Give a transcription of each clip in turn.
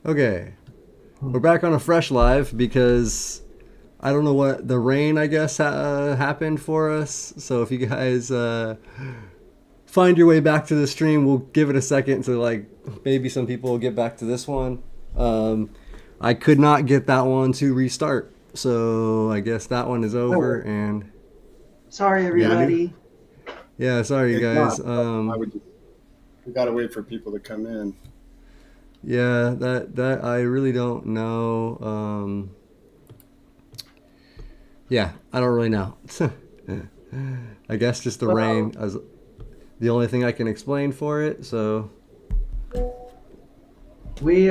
Okay, we're back on a fresh live because I don't know what the rain, I guess, happened for us. So if you guys find your way back to the stream, we'll give it a second to like maybe some people will get back to this one. Um, I could not get that one to restart, so I guess that one is over, Oh, and sorry, we get a new. everybody. Yeah, sorry It's not. guys. I would just, we got to wait for people to come in. Yeah, that I really don't know. Yeah, I don't really know. I guess just the rain Well, as the only thing I can explain for it. So we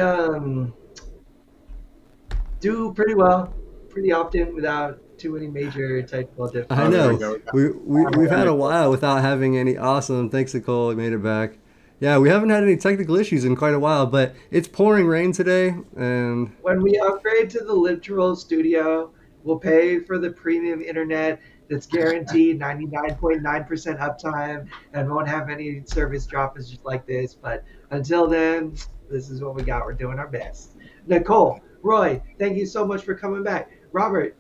do pretty well, pretty often without too many major technical I Oh, there we difficulties. know go. we've had a while without having any awesome. Thanks, Nicole. We made it back. Yeah, we haven't had any technical issues in quite a while, but it's pouring rain today, and When we upgrade to the literal studio, we'll pay for the premium internet that's guaranteed 99.9% uptime and won't have any service droppages like this. But until then, this is what we got. We're doing our best. Nicole, Roy, thank you so much for coming back. Robert,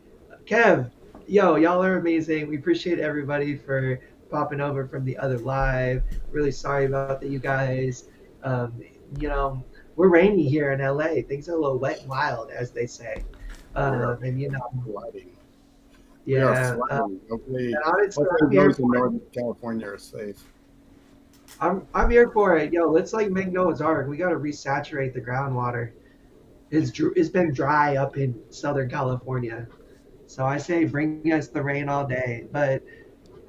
Kev, yo, y'all are amazing. We appreciate everybody for popping over from the other live. Really sorry about that, you guys. Um, you know, we're rainy here in LA. Things are a little wet and wild, as they say. We are And you know, flooding. We are yeah. flooding. And Hopefully, honestly, I'm hopefully here those in for it. Northern California are safe. I'm here for it. Yo, let's like make Noah's Ark. We got to resaturate the groundwater. It's been dry up in Southern California, so I say bring us the rain all day. But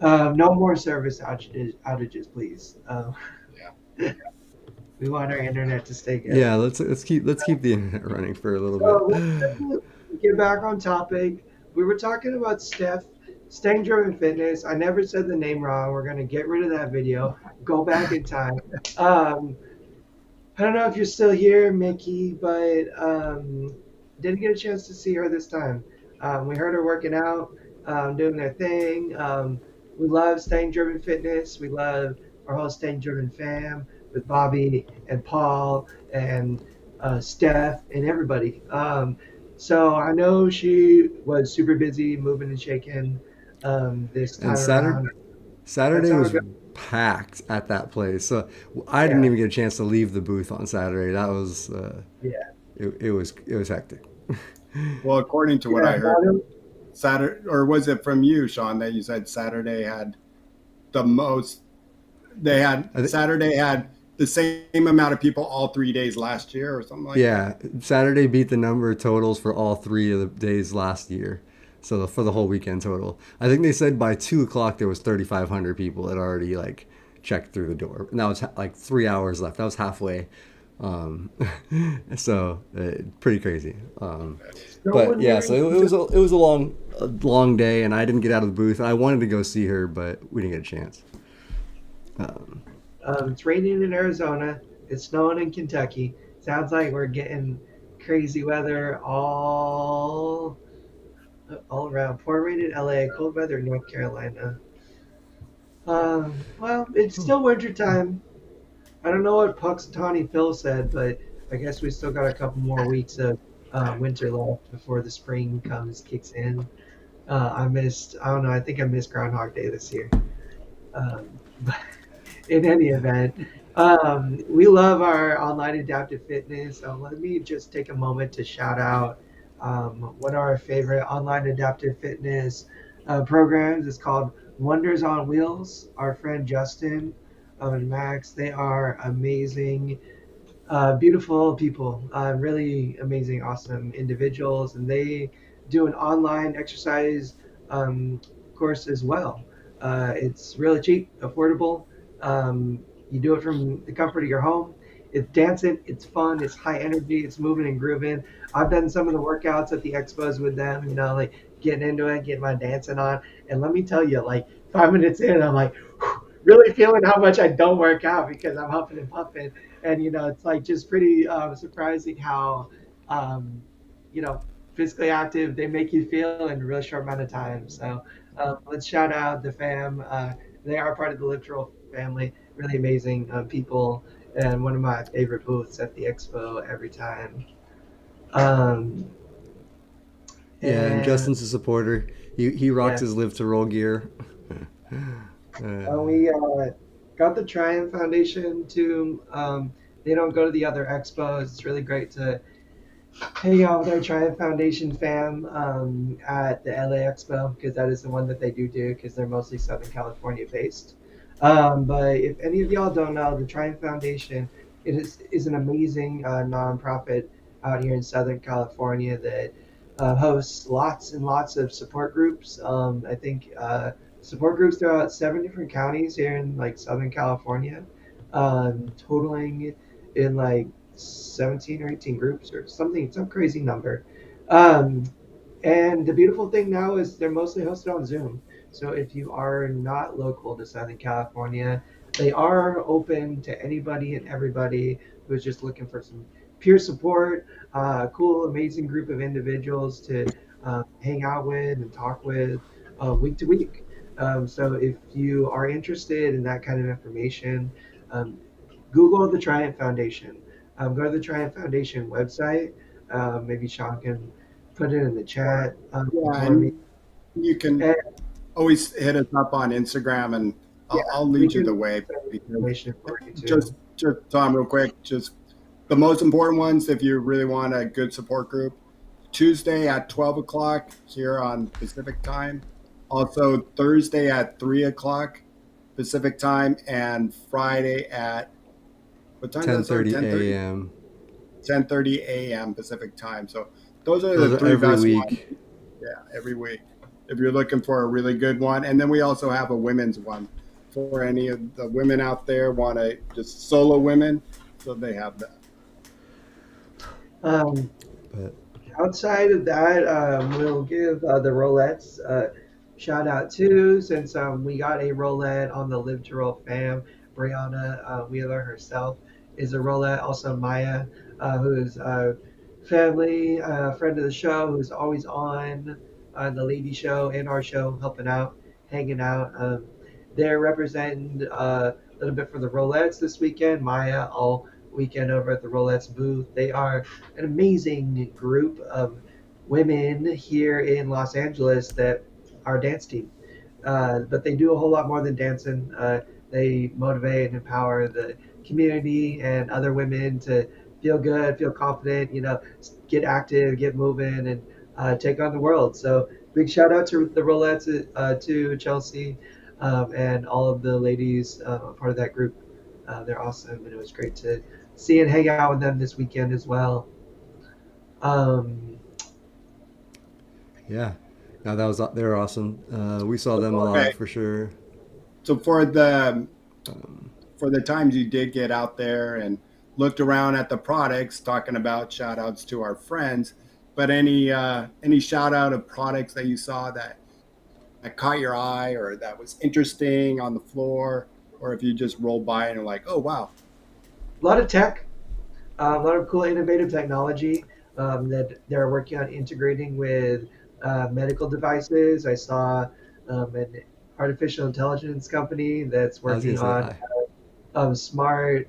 no more service outages, please. Yeah. We want our internet to stay good. yeah, let's keep the internet running for a little bit. So let's get back on topic. We were talking about Staying Driven Fitness. I never said the name wrong. We're gonna get rid of that video. Go back in time. Um, I don't know if you're still here, Mickey, but didn't get a chance to see her this time. We heard her working out, doing their thing. We love Staying Driven Fitness. We love our whole Staying Driven fam with Bobby and Paul and Steph and everybody. So I know she was super busy moving and shaking this And time around. That's Saturday how it was goes. packed at that place. So I didn't Yeah, even get a chance to leave the booth on Saturday. That was yeah, it was hectic. Well, according to what yeah. I heard, Saturday, or was it from you, Sean, that you said Saturday had the most? They had I think Saturday had the same amount of people all 3 days last year, or something like that. yeah, Saturday beat the number of totals for all three of the days last year. So for the whole weekend total, I think they said by 2 o'clock there was 3,500 people that already like checked through the door, and that was like 3 hours left. That was halfway. Um, so pretty crazy. But Someone yeah, here so in it was a long day, and I didn't get out of the booth. I wanted to go see her, but we didn't get a chance. Um, It's raining in Arizona. It's snowing in Kentucky. Sounds like we're getting crazy weather all around. Poor rain in LA, cold weather in North Carolina. Well, it's still winter time. I don't know what Puxatawny Phil said, but I guess we still got a couple more weeks of winter left before the spring kicks in. I don't know, I think I missed Groundhog Day this year. But in any event, we love our online adaptive fitness. Let me just take a moment to shout out one of our favorite online adaptive fitness programs. It's called Wonders on Wheels. Our friend Justin and Max, they are amazing, beautiful people, really amazing, awesome individuals, and they do an online exercise um, course as well. It's really cheap, affordable. Um, you do it from the comfort of your home. It's dancing, it's fun, it's high energy, it's moving and grooving. I've done some of the workouts at the expos with them, like getting into it, getting my dancing on. And let me tell you, like 5 minutes in, I'm like, really feeling how much I don't work out because I'm huffing and puffing. And it's like just pretty surprising how um, you know physically active they make you feel in a really short amount of time. So let's shout out the fam. They are part of the literal family. Really amazing people. and one of my favorite booths at the expo every time. Um, Yeah, and and Justin's a supporter. He rocks yeah, his live to roll gear. uh, we got the Triumph Foundation to. They don't go to the other expos. It's really great to hang out with our Triumph Foundation fam at the LA Expo because that is the one that they do because they're mostly Southern California based. But if any of y'all don't know, the Triumph Foundation is an amazing nonprofit out here in Southern California that hosts lots and lots of support groups. I think support groups throughout 7 different counties here in like Southern California, totaling in like 17 or 18 groups or something, some crazy number. Um, and the beautiful thing now is they're mostly hosted on Zoom. So if you are not local to Southern California, they are open to anybody and everybody who's just looking for some peer support, cool, amazing group of individuals to hang out with and talk with week to week. So if you are interested in that kind of information, um, Google the Triumph Foundation. Go to the Triumph Foundation website. Maybe Shawn can put it in the chat Yeah, for me. and you can And always hit us up on Instagram, and yeah, I'll we lead you can the look way at the because information for you too. just Tom, real quick, just the most important ones if you really want a good support group. Tuesday at 12 o'clock here on Pacific time. Also Thursday at 3 o'clock Pacific time, and Friday at what time does that start? 10:30 10:30. a.m. 10:30 a.m. Pacific time. So those are Those the are three every best ones. week. Yeah, every week. If you're looking for a really good one, and then we also have a women's one for any of the women out there want to just solo women. So they have that. Um, But Outside of that, we'll give the Rolettes shout out too, since we got a Rolette on the Live to Roll fam. Brianna Wheeler herself is a Rolette. Also, Maya, who is a family friend of the show, who's always on the Lady Show and our show, helping out, hanging out. They're representing a little bit for the Rolettes this weekend. Maya all weekend over at the Rolettes booth. They are an amazing group of women here in Los Angeles that are dance team. But they do a whole lot more than dancing. They motivate and empower the community and other women to feel good, feel confident, get active, get moving, and take on the world. So big shout out to the Rolettes, to Chelsea, and all of the ladies part of that group. They're awesome, and it was great to see and hang out with them this weekend as well. Um, yeah, now that was they're awesome. We saw them a Okay, lot for sure. so Um, for the times you did get out there and looked around at the products, talking about shout outs to our friends, but any shout out of products that you saw that caught your eye or that was interesting on the floor, or if you just rolled by and you're like, oh wow. a lot of tech, a lot of cool innovative technology that they're working on integrating with medical devices. I saw an artificial intelligence company that's I was gonna working say on I. smart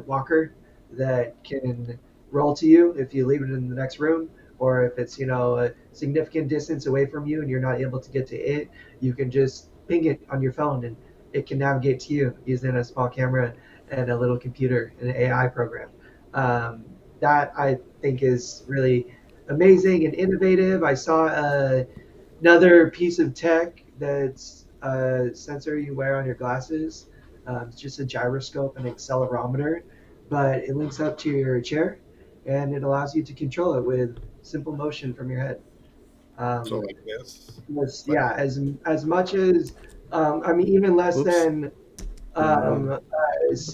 walker that can roll to you if you leave it in the next room, or if it's a significant distance away from you and you're not able to get to it, you can just ping it on your phone and it can navigate to you using a small camera and a little computer and an AI program. Um, that I think is really amazing and innovative. I saw another piece of tech that's a sensor you wear on your glasses. It's just a gyroscope and accelerometer, but it links up to your chair and it allows you to control it with simple motion from your head. So Um, like this. But yeah, as much as I mean, even less Whoops. than Uh, what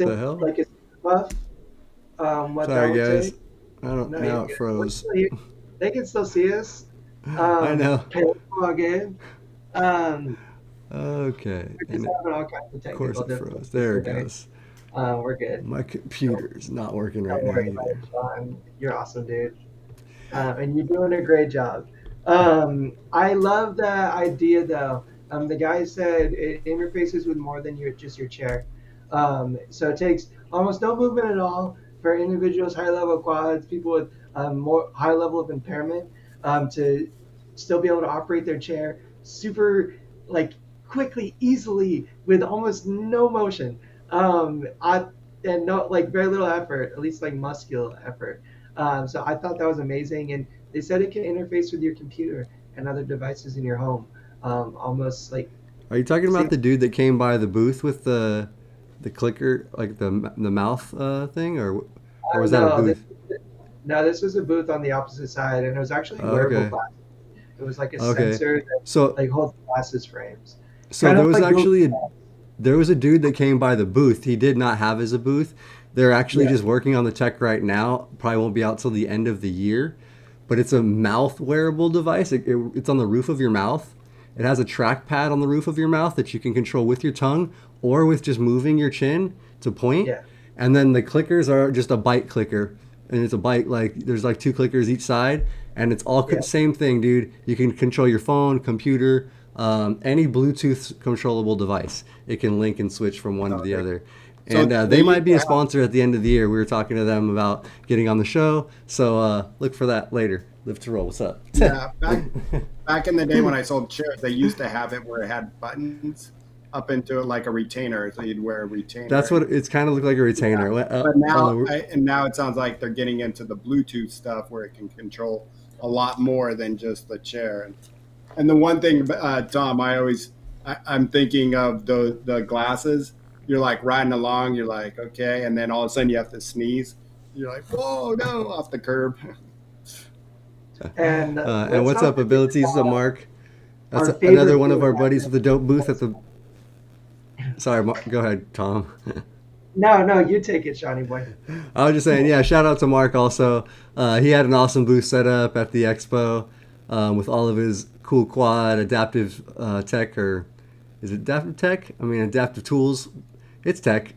the hell? like a buff, what that Sorry would guys. take. I don't. No, you're Now it good. We're froze. still here. They can still see us. I know. Log in. Um, Okay, we're just and having all kinds of of course technical it froze. difficulties There it today. goes. We're good. My Don't, computer is not working right don't now worry about it, either. Sean. You're awesome, dude. And you're doing a great job. I love the idea, though. The guy said it interfaces with more than just your chair. So it takes almost no movement at all for individuals, high level quads, people with more high level of impairment to still be able to operate their chair super like quickly, easily, with almost no motion. And no like very little effort, at least like muscular effort. So I thought that was amazing, and they said it can interface with your computer and other devices in your home, almost like Are you talking about same. the dude that came by the booth with the clicker, like the mouth thing, or was that a No, booth? no, this was a booth on the opposite side, and it was actually Oh, wearable okay, glass. It was like a okay. sensor that So like holds glasses frames, so kind there of was like Google. actually there was a dude that came by the booth. He did not have as a booth. They're actually Yeah, just working on the tech right now. Probably won't be out till the end of the year, but it's a mouth wearable device. It's on the roof of your mouth. It has a trackpad on the roof of your mouth that you can control with your tongue or with just moving your chin to point. yeah, And then the clickers are just a bite clicker, and it's a bite like there's like two clickers each side, and it's all yeah. same thing, dude. You can control your phone, computer, any Bluetooth controllable device. It can link and switch from one to the Okay. other. So And they they used might be to a have, sponsor at the end of the year. We were talking to them about getting on the show, so look for that later. Live to roll. What's up? yeah, back in the day when I sold chairs, they used to have it where it had buttons up into it like a retainer, so you'd wear a That's retainer. what it's kind of looked like a Yeah, retainer. but On now the and now it sounds like they're getting into the Bluetooth stuff where it can control a lot more than just the chair. And the one thing, Tom, I'm thinking of the glasses. You're like riding along, you're like okay, and then all of a sudden you have to sneeze. You're like, whoa, no, off the curb. And and let's what's not up, forget abilities, Mark? That's our another favorite one of booth. our buddies with the dope booth at the. Sorry, go ahead, Tom. No, no, you take it, Shawnee boy. I was just saying, yeah, shout out to Mark also. He had an awesome booth set up at the expo with all of his cool quad adaptive tech, or is it adaptive tech? I mean, adaptive tools. It's tech.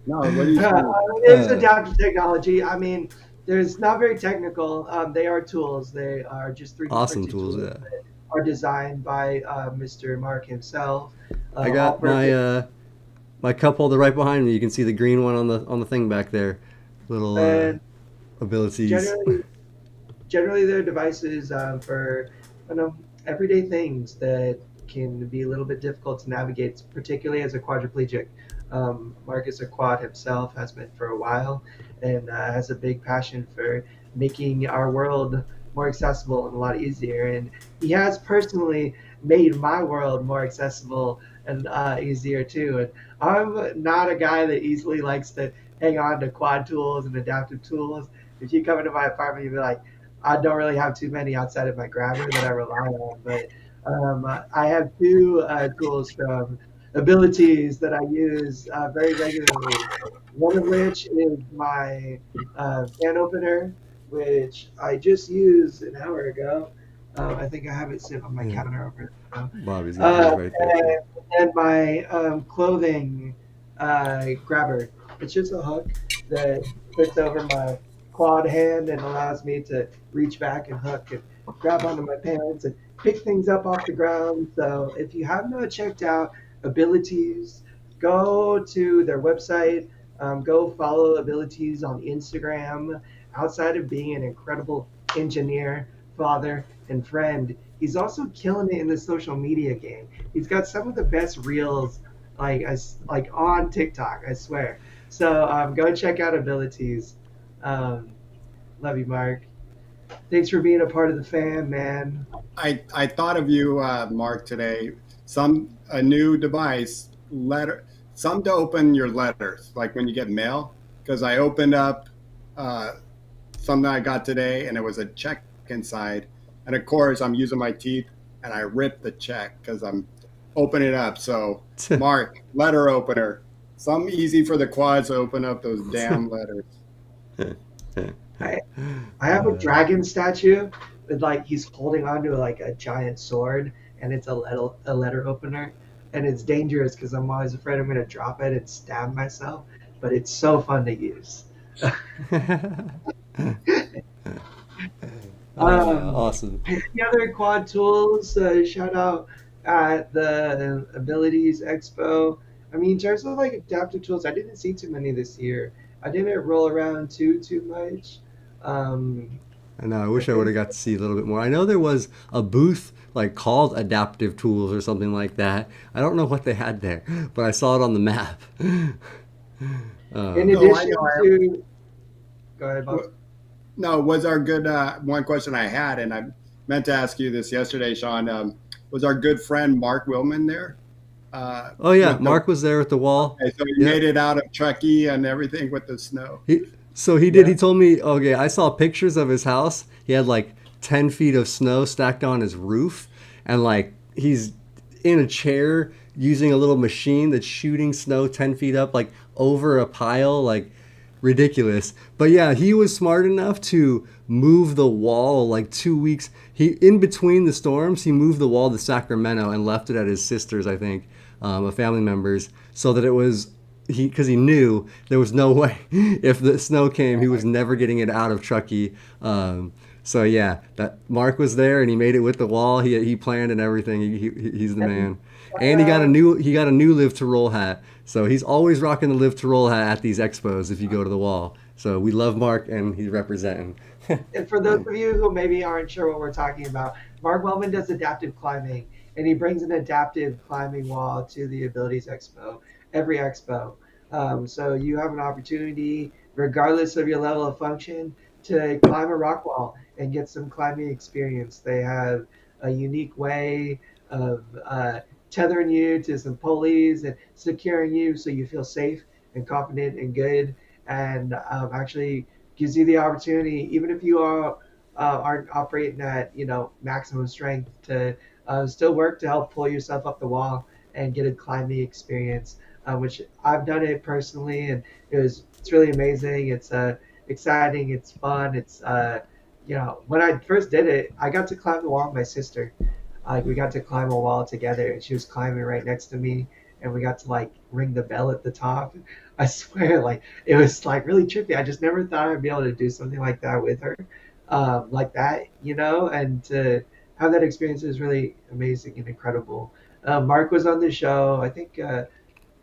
No, what are you saying? It's adaptive technology. I mean, there's not very technical. They are tools. They are just 3D Awesome printed tools, tools yeah. that are designed by Mr. Mark himself. I All got my purpose. my cup holder right behind me. You can see the green one on the thing back there. Little And abilities. generally, generally they're devices for you know everyday things that can be a little bit difficult to navigate, particularly as a quadriplegic. Marcus a quad himself has been for a while, and has a big passion for making our world more accessible and a lot easier. And he has personally made my world more accessible and easier too. And I'm not a guy that easily likes to hang on to quad tools and adaptive tools. If you come into my apartment, you'd be like, I don't really have too many outside of my grabber that I rely on, but I have two tools from abilities that I use very regularly. One of which is my can opener, which I just used an hour ago. I think I have it sitting on my Yeah, counter over there. Bobby's got his Uh, right there too. and my clothing grabber. It's just a hook that fits over my quad hand and allows me to reach back and hook and grab onto my pants and pick things up off the ground. So if you have not checked out Abilities, go to their website, go follow Abilities on Instagram. Outside of being an incredible engineer, father, and friend, he's also killing it in the social media game. He's got some of the best reels like on TikTok, I swear. So go check out Abilities. Um, love you, Mark. Thanks for being a part of the fam, man. I thought of you, Mark, today. A new device letter, some to open your letters, like when you get mail. Because I opened up uh, something I got today, and it was a check inside. And of course, I'm using my teeth, and I ripped the check because I'm opening it up. So, Mark, letter opener, some easy for the quads to open up those damn letters. I I have a dragon statue with like he's holding onto like a giant sword, and it's a letter opener, and it's dangerous because I'm always afraid I'm gonna drop it and stab myself. But it's so fun to use. um, Awesome. the other quad tools, shout out at the Abilities Expo. I mean, in terms of like adaptive tools, I didn't see too many this year. I didn't roll around too much. Um, I know. I I wish I would think have got to see a little bit more. I know there was a booth like called Adaptive Tools or something like that. I don't know what they had there, but I saw it on the map. in Oh, I addition know. to, go ahead, Bob. No, was our good one question I had, and I meant to ask you this yesterday, Shawn. Was our good friend Mark Willman there Oh yeah, with the? Mark was there at the wall. Okay, so he made Yep. it out of Truckee and everything with the snow. He did. Yeah. He told me. Okay, I saw pictures of his house. He had like 10 feet of snow stacked on his roof, and like he's in a chair using a little machine that's shooting snow 10 feet up, like over a pile, like ridiculous. But yeah, he was smart enough to move the wall like 2 weeks. He in between the storms, he moved the wall to Sacramento and left it at his sister's, I think, a family member's, so that it was because he knew there was no way if the snow came, he was never getting it out of Truckee. So yeah, that Mark was there and he made it with the wall. He planned and everything. He's the And man. And he got a new Live to Roll hat. So he's always rocking the Live to Roll hat at these expos if you go to the wall. So we love Mark and he's representing. And for those of you who maybe aren't sure what we're talking about, Mark Wellman does adaptive climbing, and he brings an adaptive climbing wall to the Abilities Expo, every expo. So you have an opportunity, regardless of your level of function, to climb a rock wall and get some climbing experience. They have a unique way of tethering you to some pulleys and securing you so you feel safe and confident and good, and actually gives you the opportunity, even if you aren't operating at maximum strength, to still work to help pull yourself up the wall and get a climbing experience. Which I've done it personally, and it's really amazing. It's exciting. It's fun. It's when I first did it, I got to climb the wall with my sister. Like we got to climb a wall together, and she was climbing right next to me, and we got to like ring the bell at the top. I swear, like it was like really trippy. I just never thought I'd be able to do something like that with her, like that, and to have that experience is really amazing and incredible. Mark was on the show, I think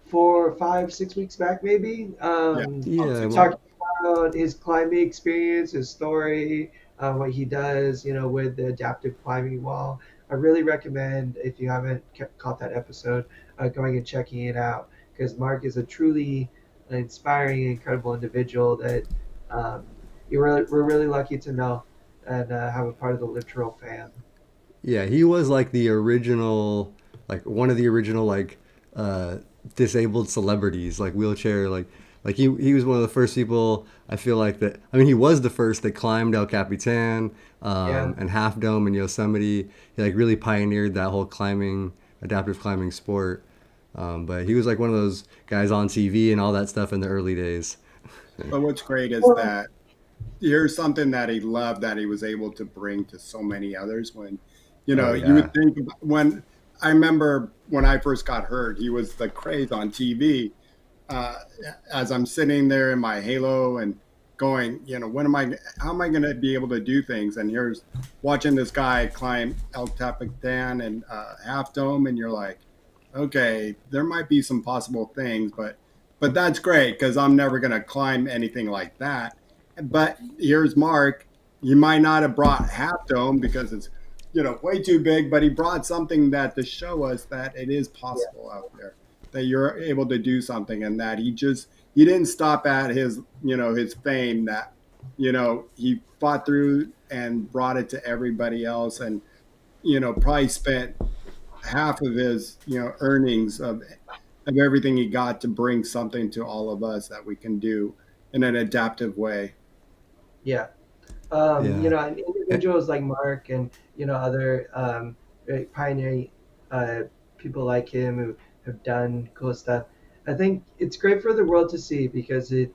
4, 5, 6 weeks back, maybe, Yeah. About Yeah, 6 weeks. talking about his climbing experience, his story, what he does, with the adaptive climbing wall. I really recommend, if you haven't caught that episode, going and checking it out, because Mark is a truly inspiring, incredible individual that um, we're really lucky to know and have a part of the Literal fam. yeah, he was like the original, like one of the original like uh, disabled celebrities, like wheelchair, like he was one of the first people. I feel like that. I mean, he was the first that climbed El Capitan Yeah. and Half Dome in Yosemite. He like really pioneered that whole climbing, adaptive climbing sport. But he was like one of those guys on TV and all that stuff in the early days. But what's great is that here's something that he loved that he was able to bring to so many others. When Oh you yeah, would think when I remember when I first got hurt, he was the craze on TV. uh, as I'm sitting there in my halo and going, when am I? How am I going to be able to do things? And here's watching this guy climb El Capitan and Half Dome, and you're like, okay, there might be some possible things, but that's great because I'm never going to climb anything like that. But here's Mark. He might not have brought Half Dome because it's way too big, but he brought something that to show us that it is Yeah. possible out there, that you're able to do something, and that he didn't stop at his his fame, that he fought through and brought it to everybody else, and probably spent half of his earnings of everything he got to bring something to all of us that we can do in an adaptive way. Yeah. yeah. And Eh, individuals like Mark and other pioneering uh, people like him who have done cool stuff. I think it's great for the world to see because it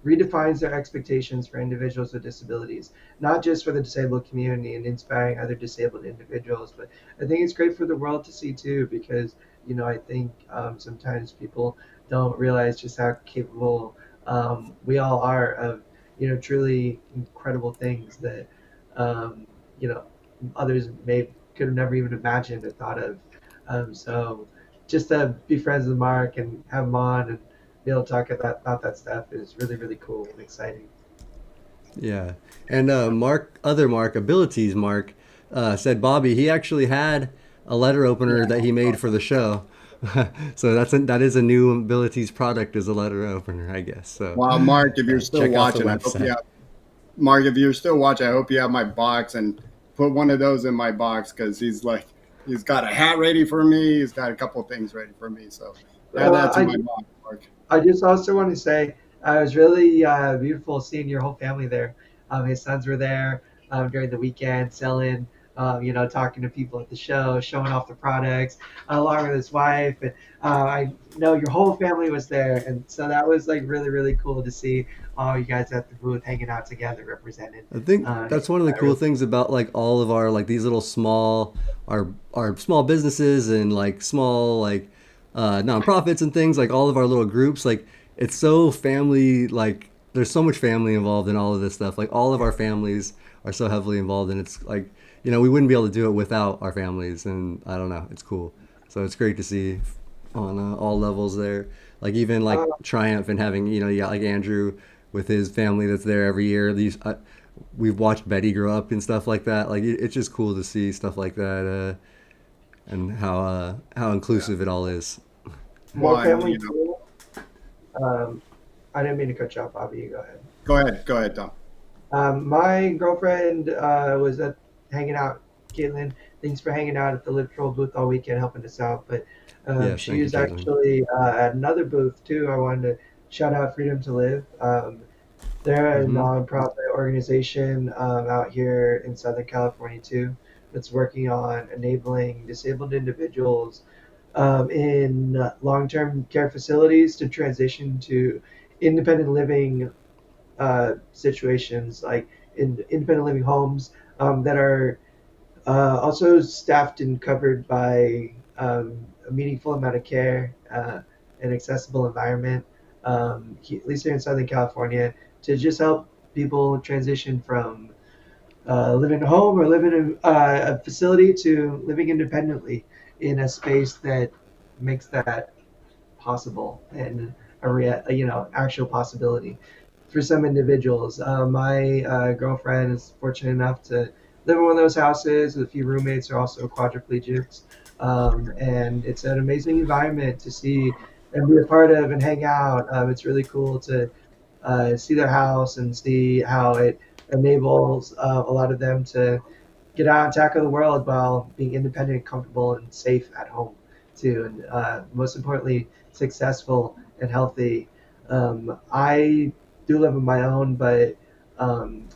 redefines their expectations for individuals with disabilities, not just for the disabled community and inspiring other disabled individuals, but I think it's great for the world to see too because I think sometimes people don't realize just how capable we all are of truly incredible things that um, you know others may could have never even imagined or thought of. So just to be friends with Mark and have him on and be able to talk about that stuff is really, really cool and exciting. Yeah, and Mark, other Mark, abilities Mark, said Bobby he actually had a letter opener that he made for the show. So that is a new abilities product is a letter opener, I guess. So Wow, Mark, if you're still check out the watching, I hope you website. have Mark. If you're still watching, I hope you have my box and put one of those in my box because he's got a hat ready for me. He's got a couple of things ready for me. So add that to I my box, Mark. I just also want to say it was really beautiful seeing your whole family there. His sons were there during the weekend selling, talking to people at the show, showing off the products, along with his wife. And I know your whole family was there. And so that was like really, really cool to see all you guys at the booth hanging out together, represented. I think Uh, that's one of the cool really, things about like all of our like these little small our small businesses and like small like nonprofits and things like all of our little groups like it's so family like there's so much family involved in all of this stuff like all of our families are so heavily involved and it's like we wouldn't be able to do it without our families and I don't know it's cool so it's great to see on all levels there like even like uh, Triumph and having you got like Andrew with his family that's there every year these we've watched Betty grow up and stuff like that. Like it's just cool to see stuff like that, and how Yeah. inclusive it all is. more Well, and family too. Um, I didn't mean to cut you off, Bobby. You go ahead. go ahead, Tom. My girlfriend was hanging out. Caitlin, thanks for hanging out at the Live Troll booth all weekend, helping us out. But Yes, she thank you, was Caitlin. actually at another booth too. I wanted to shout out Freedom to Live. They're a Mm-hmm. nonprofit organization out here in Southern California too, that's working on enabling disabled individuals in long-term care facilities to transition to independent living situations, like in independent living homes that are also staffed and covered by a meaningful amount of care, an accessible environment, at least here in Southern California, to just help people transition from living at home or living in a facility to living independently in a space that makes that possible and actual possibility for some individuals. My girlfriend is fortunate enough to live in one of those houses. A few roommates are also quadriplegics, and it's an amazing environment to see and be a part of and hang out. It's really cool to see their house and see how it enables a lot of them to get out and tackle the world while being independent, comfortable, and safe at home too. And most importantly, successful and healthy. I do live on my own, but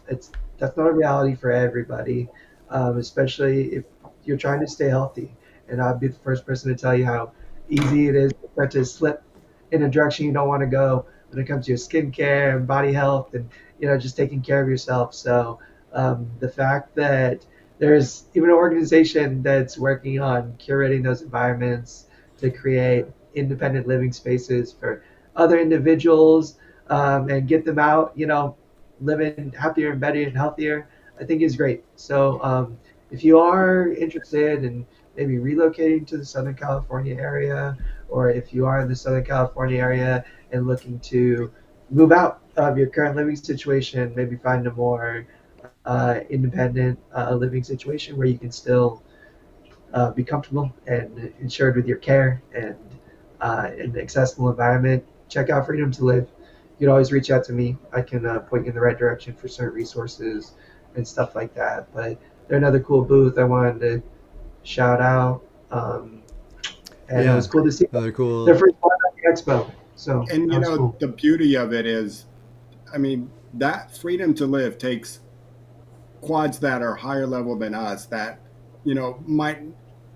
it's that's not a reality for everybody, especially if you're trying to stay healthy. And I'll be the first person to tell you how easy it is to start to slip in a direction you don't want to go when it comes to your skincare and body health and just taking care of yourself. So the fact that there's even an organization that's working on curating those environments to create independent living spaces for other individuals and get them out, living happier and better and healthier, I think is great. So if you are interested in maybe relocating to the Southern California area, or if you are in the Southern California area and looking to move out of your current living situation, maybe find a more independent living situation where you can still be comfortable and insured with your care and an accessible environment, check out Freedom to Live. You can always reach out to me. I can point you in the right direction for certain resources and stuff like that. But they're another cool booth I wanted to shout out. And it was Yeah, cool to see another their cool. first one at the expo. So And that was cool. the beauty of it is, I mean, that freedom to live takes quads that are higher level than us that might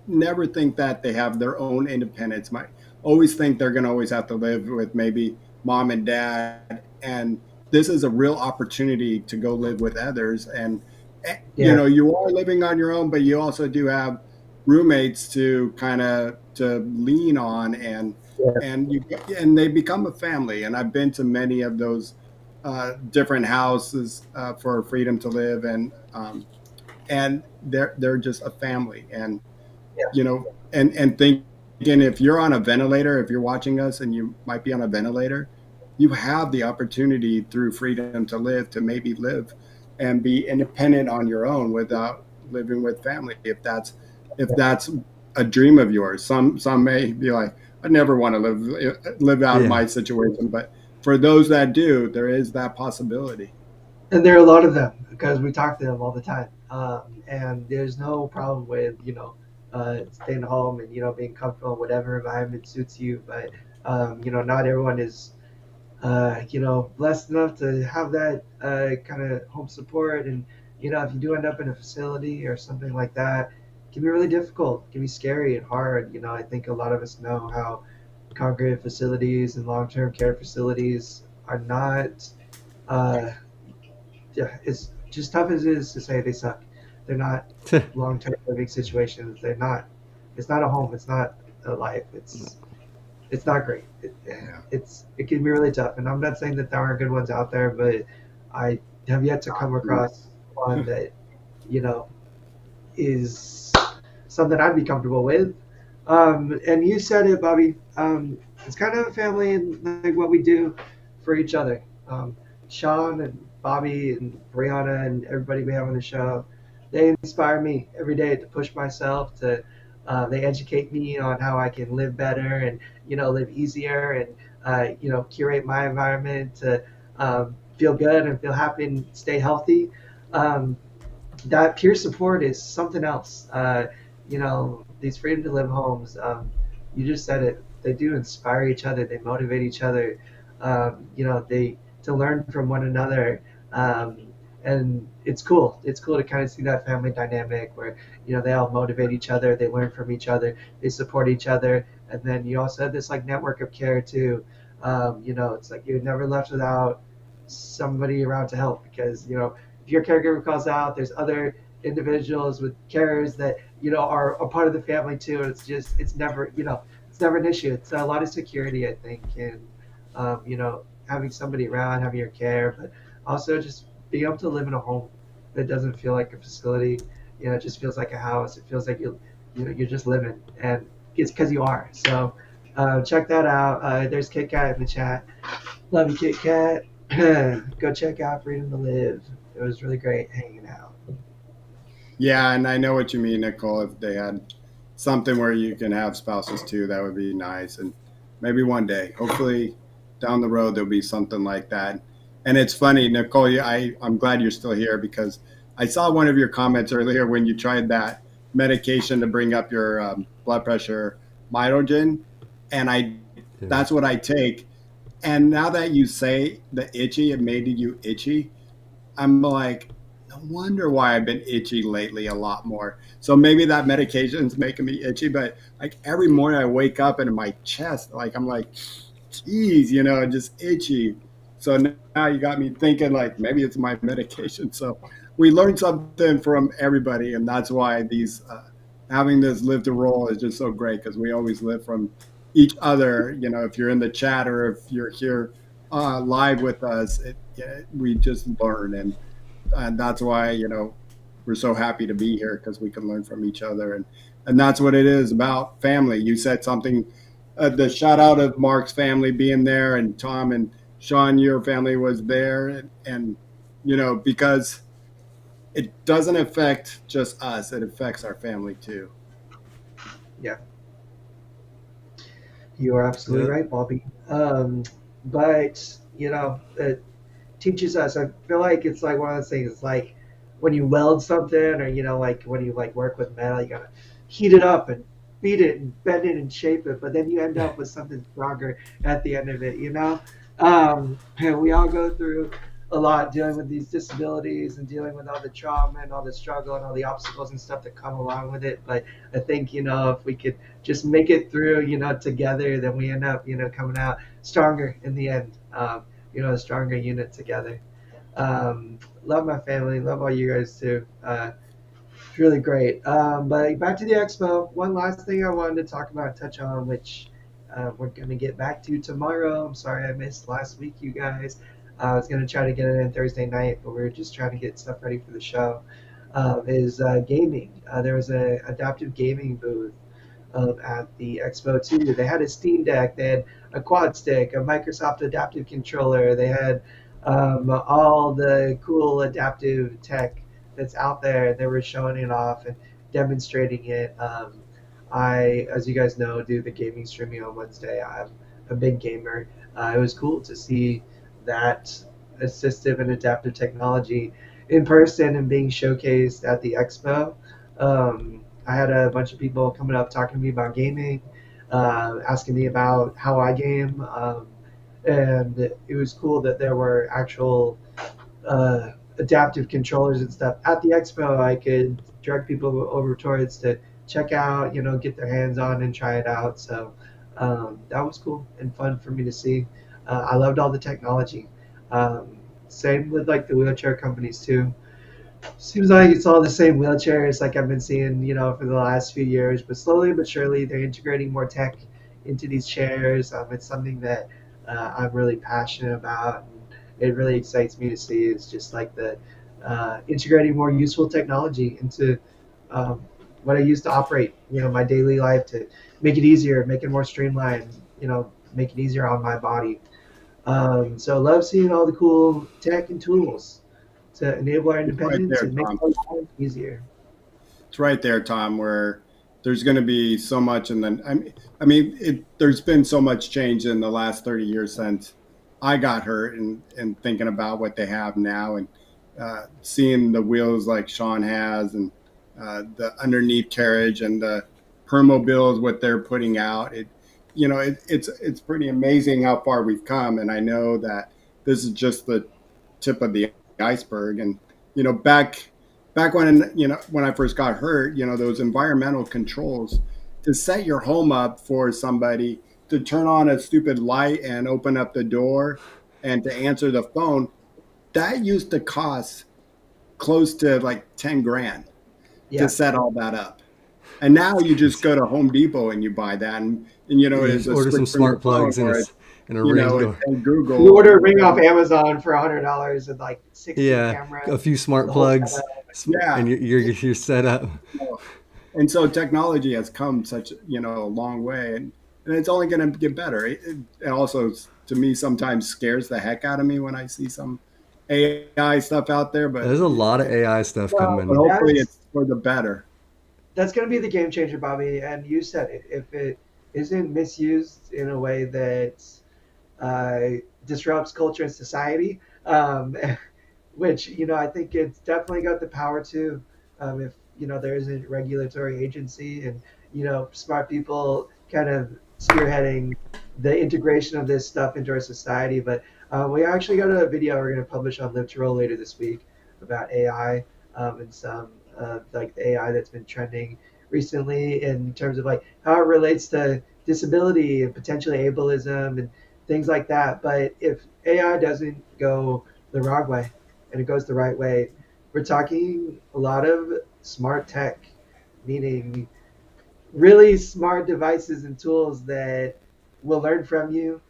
never think that they have their own independence, might always think they're going to always have to live with maybe mom and dad, and this is a real opportunity to go live with others. And Yeah, you are living on your own, but you also do have roommates to kind of to lean on, yeah, and they become a family. And I've been to many of those different houses for freedom to live, and they're just a family. And yeah. and thank thinking if you're on a ventilator, if you're watching us and you might be on a ventilator, you have the opportunity through freedom to live, to maybe live and be independent on your own without living with family. If that's a dream of yours, some may be like, I never want to live out Yeah. my situation, but for those that do, there is that possibility. And there are a lot of them because we talk to them all the time. And there's no problem with staying home and being comfortable in whatever environment suits you. But not everyone is blessed enough to have that kind of home support. And if you do end up in a facility or something like that, it can be really difficult. It can be scary and hard. I think a lot of us know how congregate facilities and long-term care facilities are not. Uh, yeah, it's just tough as it is to say they suck. They're not long-term living situations. They're not. It's not a home. It's not a life. It's not great. Yeah. It can be really tough. And I'm not saying that there aren't good ones out there, but I have yet to come across one that you know is something I'd be comfortable with. And you said it, Bobby. It's kind of a family and like what we do for each other. Shawn and Bobby and Brianna and everybody we have on the show, they inspire me every day to push myself. They educate me on how I can live better and live easier and curate my environment to feel good and feel happy and stay healthy. Um, that peer support is something else. These freedom to live homes, you just said it, they do inspire each other, they motivate each other, they to learn from one another. And it's cool. It's cool to kind of see that family dynamic where, they all motivate each other, they learn from each other, they support each other. And then you also have this like network of care too. It's like you're never left without somebody around to help because, if your caregiver calls out, there's other individuals with carers that are a part of the family too. And it's never an issue. It's a lot of security, I think, and having somebody around, having your care, but also just being able to live in a home that doesn't feel like a facility. It just feels like a house. It feels like you're just living, and it's because you are. So check that out. There's Kit Kat in the chat. Love you, Kit Kat. Go check out Freedom to Live. It was really great hanging out. Yeah, and I know what you mean, Nicole. If they had something where you can have spouses too, that would be nice. And maybe one day, hopefully down the road, there'll be something like that. And it's funny, Nicole, I'm glad you're still here because I saw one of your comments earlier when you tried that medication to bring up your blood pressure, Mitogen. And Yeah. that's what I take. And now that you say the itchy, it made you itchy. I'm like, no wonder why I've been itchy lately a lot more. So maybe that medication's making me itchy, but like every morning I wake up and in my chest, like I'm like, geez, just itchy. So now you got me thinking like maybe it's my medication. So we learned something from everybody, and that's why these having this live to roll is just so great because we always live from each other. If you're in the chat or if you're here live with us, we just learn, and that's why we're so happy to be here because we can learn from each other, and that's what it is about family. You said something, the shout out of Mark's family being there, and Tom and Shawn, your family was there, and because it doesn't affect just us, it affects our family too. Yeah, you are absolutely Yep. right, Bobby. But it teaches us. I feel like it's like one of those things. It's like when you weld something, or like when you like work with metal, you gotta heat it up and beat it and bend it and shape it. But then you end up with something stronger at the end of it. And we all go through a lot dealing with these disabilities and dealing with all the trauma and all the struggle and all the obstacles and stuff that come along with it. But I think if we could just make it through, together, then we end up, coming out stronger in the end. A stronger unit together. Love my family. Love all you guys too. It's really great. But back to the expo. One last thing I wanted to talk about, touch on, which we're going to get back to tomorrow. I'm sorry I missed last week, you guys. I was going to try to get it in Thursday night, but we were just trying to get stuff ready for the show. Is gaming. There was a adaptive gaming booth at the Expo too. They had a Steam Deck, they had a quad stick, a Microsoft adaptive controller, they had all the cool adaptive tech that's out there. They were showing it off and demonstrating it. I, as you guys know, do the gaming streaming on Wednesday. I'm a big gamer. It was cool to see that assistive and adaptive technology in person and being showcased at the expo. I had a bunch of people coming up talking to me about gaming, asking me about how I game, and it was cool that there were actual adaptive controllers and stuff at the expo. I could direct people over towards to check out, get their hands on and try it out. So that was cool and fun for me to see. I loved all the technology. Same with like the wheelchair companies too. Seems like it's all the same wheelchairs like I've been seeing, for the last few years, but slowly but surely they're integrating more tech into these chairs. It's something that I'm really passionate about, and it really excites me to see. It's just like the integrating more useful technology into um, what I use to operate, my daily life to make it easier, make it more streamlined, make it easier on my body. So I love seeing all the cool tech and tools to enable our It's right independence there, and make Tom. our lives easier. It's right there, Tom, where there's going to be so much. And then, there's been so much change in the last 30 years since I got hurt, and thinking about what they have now, and seeing the wheels like Shawn has, and the underneath carriage, and the permobiles, what they're putting out. It's pretty amazing how far we've come. And I know that this is just the tip of the iceberg. And, back when I first got hurt, those environmental controls to set your home up for somebody to turn on a stupid light and open up the door and to answer the phone, that used to cost close to like 10 grand to Yeah, set all that up. And now It's you just crazy. go to Home Depot and you buy that, and You it's just a order switch some from your smart phone, plugs and or it's and a ring. and you Google order or a ring off whatever. Amazon for $100 and like 16 Yeah, a cameras, few smart the whole plugs, setup. Yeah. and you're set up. And so technology has come such a long way, and it's only going to get better. It also, to me, sometimes scares the heck out of me when I see some AI stuff out there, There's a lot of AI stuff Well, but coming. hopefully that's it's for the better. that's going to be the game changer, Bobby. And you said it. If it isn't misused in a way that uh, disrupts culture and society, which I think it's definitely got the power to. If there is a regulatory agency and smart people kind of spearheading the integration of this stuff into our society. But we actually got a video we're going to publish on Live to Roll later this week about AI, and some like the AI that's been trending recently in terms of like how it relates to disability and potentially ableism and things like that. But if AI doesn't go the wrong way and it goes the right way, we're talking a lot of smart tech, meaning really smart devices and tools that will learn from you.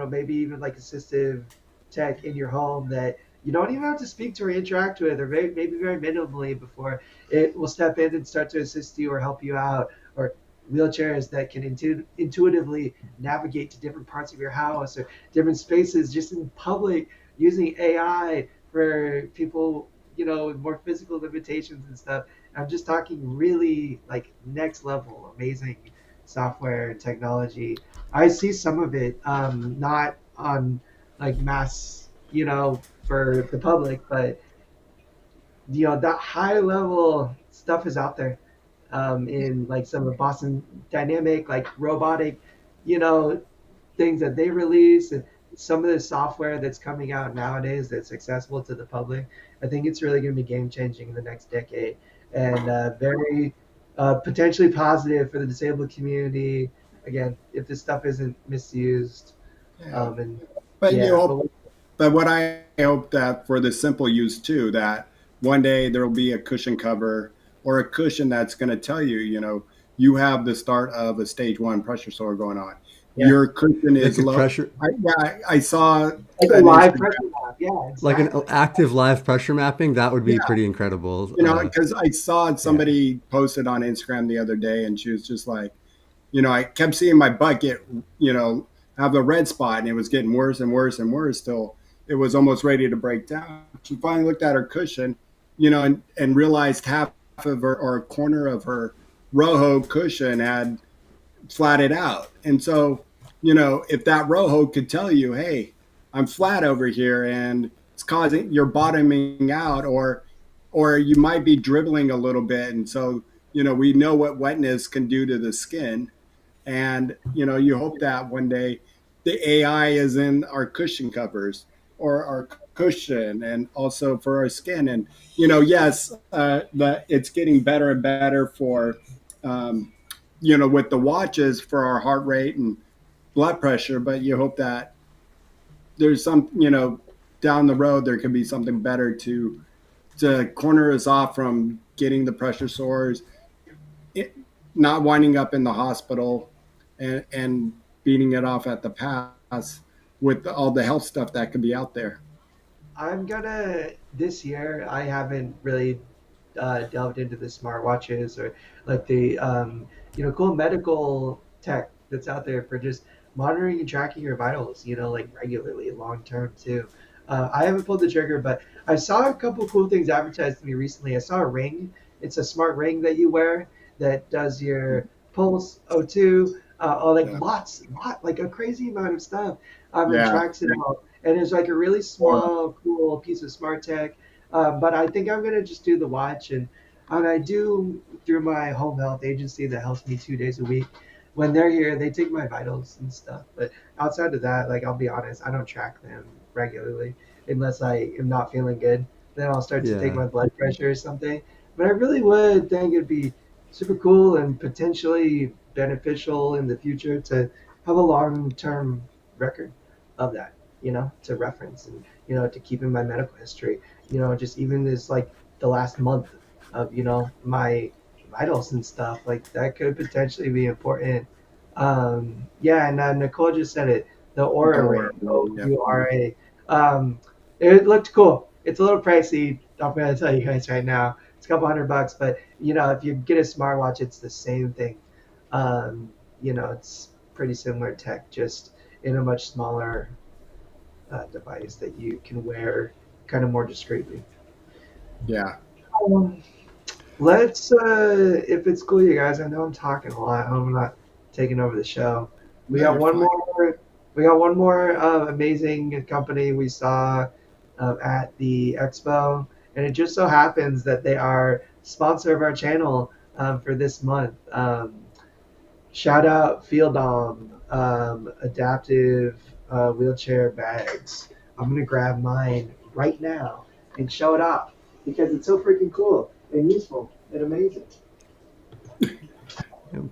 Maybe even like assistive tech in your home that you don't even have to speak to or interact with, or maybe very minimally before it will step in and start to assist you or help you out. Or wheelchairs that can intuitively navigate to different parts of your house or different spaces just in public using AI for people, with more physical limitations and stuff. I'm just talking really like next level, amazing software and technology. I see some of it, not on like mass, for the public, but that high level stuff is out there, in like some of Boston Dynamic, like robotic, you know, things that they release and some of the software that's coming out nowadays that's accessible to the public. I think it's really going to be game changing in the next decade, and very potentially positive for the disabled community. Again, if this stuff isn't misused, Yeah. and But yeah, but what I hope that for the simple use too, that one day there will be a cushion cover or a cushion that's going to tell you, you have the start of a stage 1 pressure sore going on. Yeah, your cushion They is could low. pressure I saw like a an live Instagram. pressure map. Yeah, like an exactly. active live pressure mapping. That would Yeah, be pretty incredible. because I saw Yeah, somebody posted on Instagram the other day, and she was just like, I kept seeing my butt get, have a red spot, and it was getting worse and worse and worse till it was almost ready to break down. She finally looked at her cushion, and realized half of her or a corner of her Rojo cushion had flatted out. And so, if that Rojo could tell you, hey, I'm flat over here and it's causing you're bottoming out, or you might be dribbling a little bit. And so, we know what wetness can do to the skin. And, you hope that one day the AI is in our cushion covers or our cushion and also for our skin. And, yes, it's getting better and better for, um, with the watches for our heart rate and blood pressure, but you hope that there's some, down the road, there could be something better to corner us off from getting the pressure sores, it, not winding up in the hospital and beating it off at the pass with all the health stuff that could be out there. I'm gonna this year. I haven't really delved into the smartwatches or like the cool medical tech that's out there for just monitoring and tracking your vitals. Like regularly, long term too. I haven't pulled the trigger, but I saw a couple cool things advertised to me recently. I saw a ring. It's a smart ring that you wear that does your pulse, O2, like Yeah. like a crazy amount of stuff. And Yeah. tracks it out. And it's like a really Or, small, cool piece of smart tech. But I think I'm gonna just do the watch, and I do through my home health agency that helps me 2 days a week. When they're here, they take my vitals and stuff. But outside of that, like I'll be honest, I don't track them regularly unless I am not feeling good. Then I'll start to take yeah, my blood pressure or something. But I really would think it'd be super cool and potentially beneficial in the future to have a long-term record of that, to reference and, to keep in my medical history, just even this like the last month of, my vitals and stuff like that could potentially be important. Yeah, and Nicole just said it, the Aura don't Ring, worry. Yeah. OURA. It looked cool. It's a little pricey. I'm gonna tell you guys right now. It's a couple $100, but if you get a smartwatch, it's the same thing. It's pretty similar tech, just in a much smaller device that you can wear kind of more discreetly. Yeah. Um, let's, if it's cool, you guys. I know I'm talking a lot. I'm not taking over the show. We No, got you're one fine. more. We got one more amazing company we saw at the expo, and it just so happens that they are sponsor of our channel for this month. Shout out Feeldom, adaptive wheelchair bags. I'm gonna grab mine right now and show it off because it's so freaking cool and useful and amazing. yeah.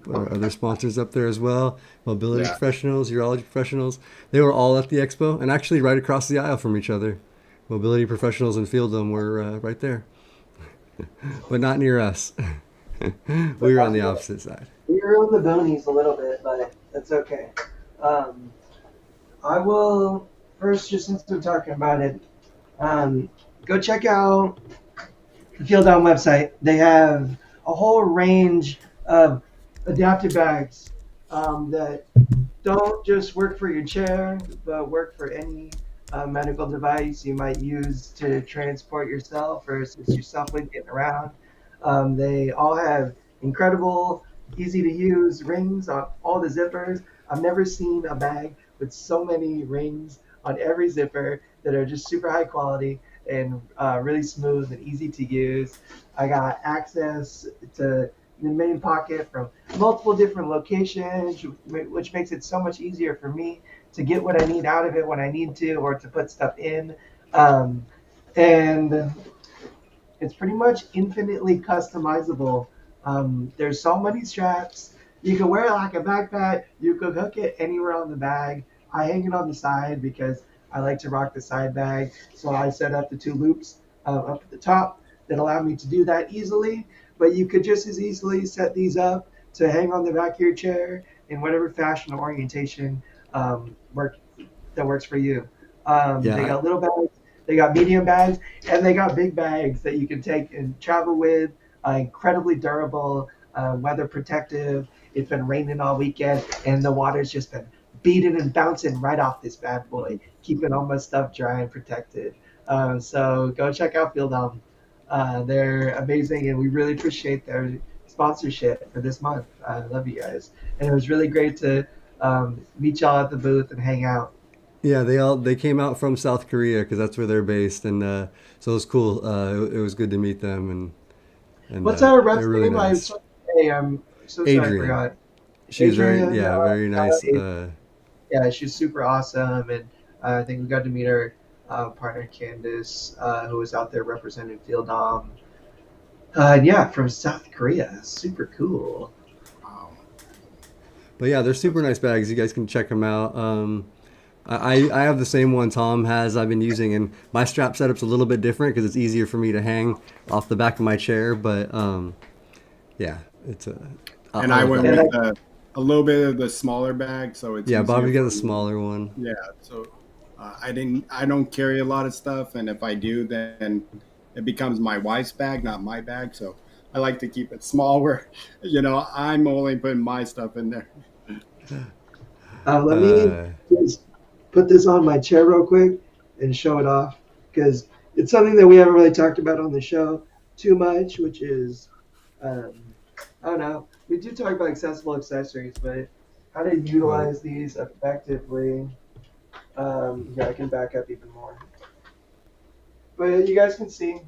Put our other sponsors up there as well. Mobility Yeah. professionals, urology professionals. They were all at the expo and actually right across the aisle from each other. Mobility professionals and Feeldom were right there, but not near us. But We were on that's the okay. opposite side. We ruined the bonies a little bit, but that's okay. Um, I will first, just since we're talking about it, um, go check out the Feel Down website. They have a whole range of adaptive bags that don't just work for your chair, but work for any medical device you might use to transport yourself or assist yourself with getting around. They all have incredible, easy to use rings on all the zippers. I've never seen a bag with so many rings on every zipper that are just super high quality and really smooth and easy to use. I got access to the main pocket from multiple different locations, which makes it so much easier for me to get what I need out of it when I need to, or to put stuff in. Um, and it's pretty much infinitely customizable. There's so many straps. You can wear it like a backpack. You could hook it anywhere on the bag. I hang it on the side because I like to rock the side bag. So I set up the two loops up at the top that allow me to do that easily. But you could just as easily set these up to hang on the back of your chair in whatever fashion or orientation work that works for you. They Yeah, got little bags, they got medium bags, and they got big bags that you can take and travel with. Incredibly durable, weather protective. It's been raining all weekend, and the water's just been beating and bouncing right off this bad boy, keeping all my stuff dry and protected. So go check out Feeldom. They're amazing, and we really appreciate their sponsorship for this month. I love you guys, and it was really great to meet y'all at the booth and hang out. yeah. They came out from South Korea because that's where they're based, and so it was cool. It was good to meet them, and What's our they're rep's really name? nice. I'm so sorry I Adrian, forgot. she was Adrian, very nice. yeah, she's super awesome, and I think we got to meet her partner Candace, who was out there representing Feeldom. Yeah, from South Korea, super cool. Wow. But yeah, they're super That's nice bags. You guys can check them out. I have the same one Tom has. I've been using, and my strap setup's a little bit different because it's easier for me to hang off the back of my chair. But yeah, it's a. and I I like went that And with one. a little bit of the smaller bag, so it's Yeah, easier Bobby got a for me. smaller one. Yeah, so I don't carry a lot of stuff, and if I do, then it becomes my wife's bag, not my bag. So I like to keep it small, where I'm only putting my stuff in there. let me Uh, just put this on my chair real quick and show it off because it's something that we haven't really talked about on the show too much, which is um, I don't know. We do talk about accessible accessories, but how to oh, utilize these effectively. Yeah, I can back up even more. But you guys can see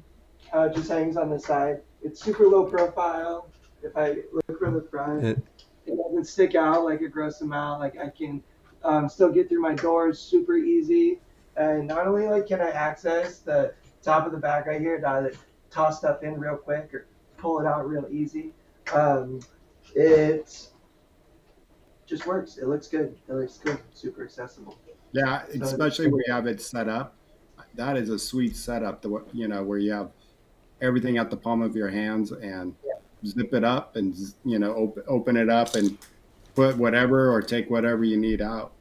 how it just hangs on the side. It's super low profile. If I look from the front, it, it doesn't stick out like a gross amount. Like I can still get through my doors super easy. And not only like can I access the top of the back right here to toss stuff in real quick or pull it out real easy. Um, it just works. It looks good. It looks good. Super accessible. Yeah, So especially where you have it set up. That is a sweet setup. Where you have everything at the palm of your hands and zip it up and open it up and put whatever or take whatever you need out.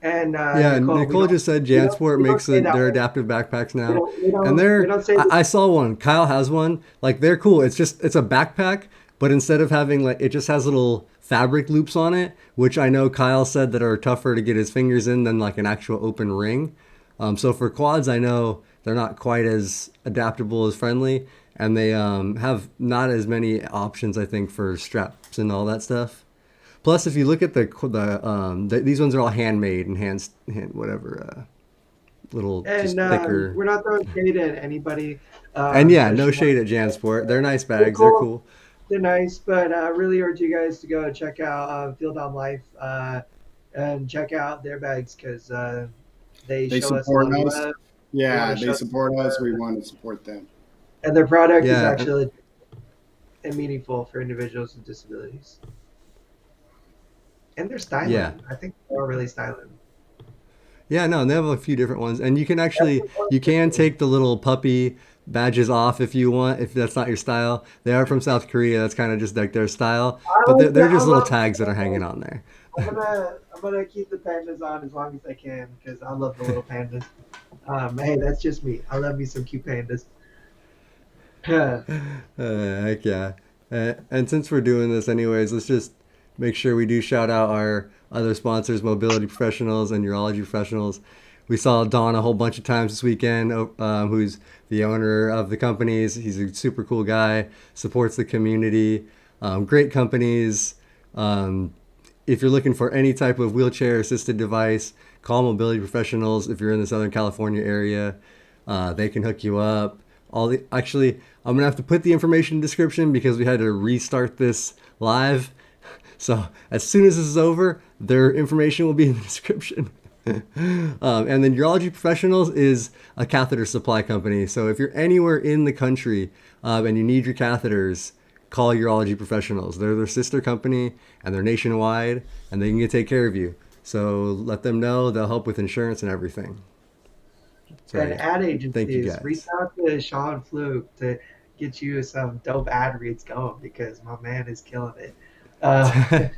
and yeah, Nicole, Nicole just said JanSport we don't makes say that their word. adaptive backpacks We now, don't we and don't we they're. don't say I saw one. Kyle has one. Like they're cool. It's a backpack, but instead of having like it just has little fabric loops on it, which I know Kyle said that are tougher to get his fingers in than like an actual open ring. So for quads, I know they're not quite as adaptable as friendly, and they have not as many options. I think for straps and all that stuff. Plus, if you look at these ones are all handmade and hand whatever little just And thicker. we're not throwing shade at anybody. And yeah, That no should shade at JanSport. They're nice they're bags. They're cool. cool. They're nice, but I really urge you guys to go check out Field on Life and check out their bags because they They show us a support lot of us. love. They want Yeah, to they show, support us. We want to support them. and their product is Yeah, actually meaningful for individuals with disabilities. And they're yeah, styling. I think they're really styling. yeah. No, and they have a few different ones, and That's you can important. take the little puppy badges off if you want, if that's not your style. They are from South Korea. That's kind of just like their style, I but like they're that. just little tags that are hanging on there. I'm gonna keep the pandas on as long as I can because I love the little pandas. Hey, that's just me. I love me some cute pandas. Heck yeah. And since we're doing this anyways, let's just make sure we do shout out our other sponsors, Mobility Professionals and Urology Professionals. We saw Don a whole bunch of times this weekend, who's the owner of the companies. He's a super cool guy, supports the community, great companies. Um, if you're looking for any type of wheelchair assisted device, call Mobility Professionals if you're in the Southern California area. They can hook you up. Actually, I'm gonna have to put the information in the description because we had to restart this live. So as soon as this is over, their information will be in the description. And then Urology Professionals is a catheter supply company. So if you're anywhere in the country and you need your catheters, call Urology Professionals. They're their sister company and they're nationwide and they can take care of you. So let them know. They'll help with insurance and everything. So And yeah, ad thank you agencies, reach guys. out to Shawn Fluke to get you some dope ad reads going because my man is killing it. Uh,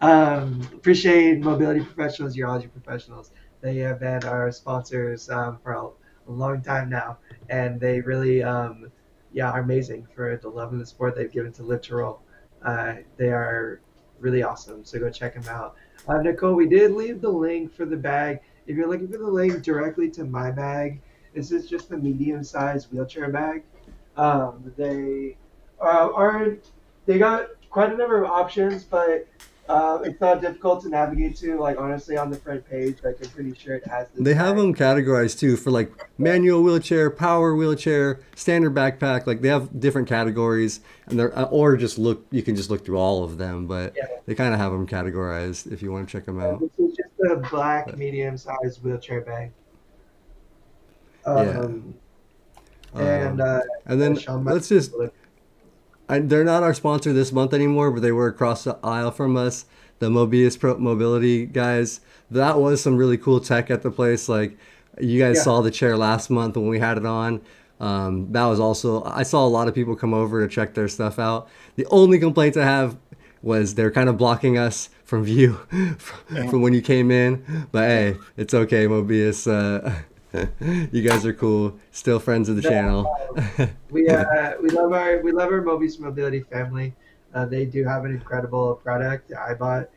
Appreciate Mobility Professionals, Urology Professionals. They have been our sponsors for a long time now, and they really, yeah, are amazing for the love and the support they've given to Live to Roll. They are really awesome, so go check them out. Nicole, we did leave the link for the bag. If you're looking for the link directly to my bag, this is just a medium-sized wheelchair bag. They aren't. They got quite a number of options, but it's not difficult to navigate to. Like honestly, on the front page, like I'm pretty sure it has this They have bag. them categorized too for like manual wheelchair, power wheelchair, standard backpack. Like they have different categories, and they're or just look. You can just look through all of them, but Yeah, they kind of have them categorized if you want to check them out. this is just a black But medium-sized wheelchair bag. yeah, Um, and um, and then Shawn might let's just. be able to- They're not our sponsor this month anymore, but they were across the aisle from us. The Mobius Pro Mobility guys. That was some really cool tech at the place. Like you guys yeah, saw the chair last month when we had it on. That was also I saw a lot of people come over to check their stuff out. The only complaints I have was they're kind of blocking us from view Yeah. from when you came in. But hey, it's okay, Mobius. You guys are cool. Still friends of the channel. no, we love our Mobius Mobility family. They do have an incredible product. I bought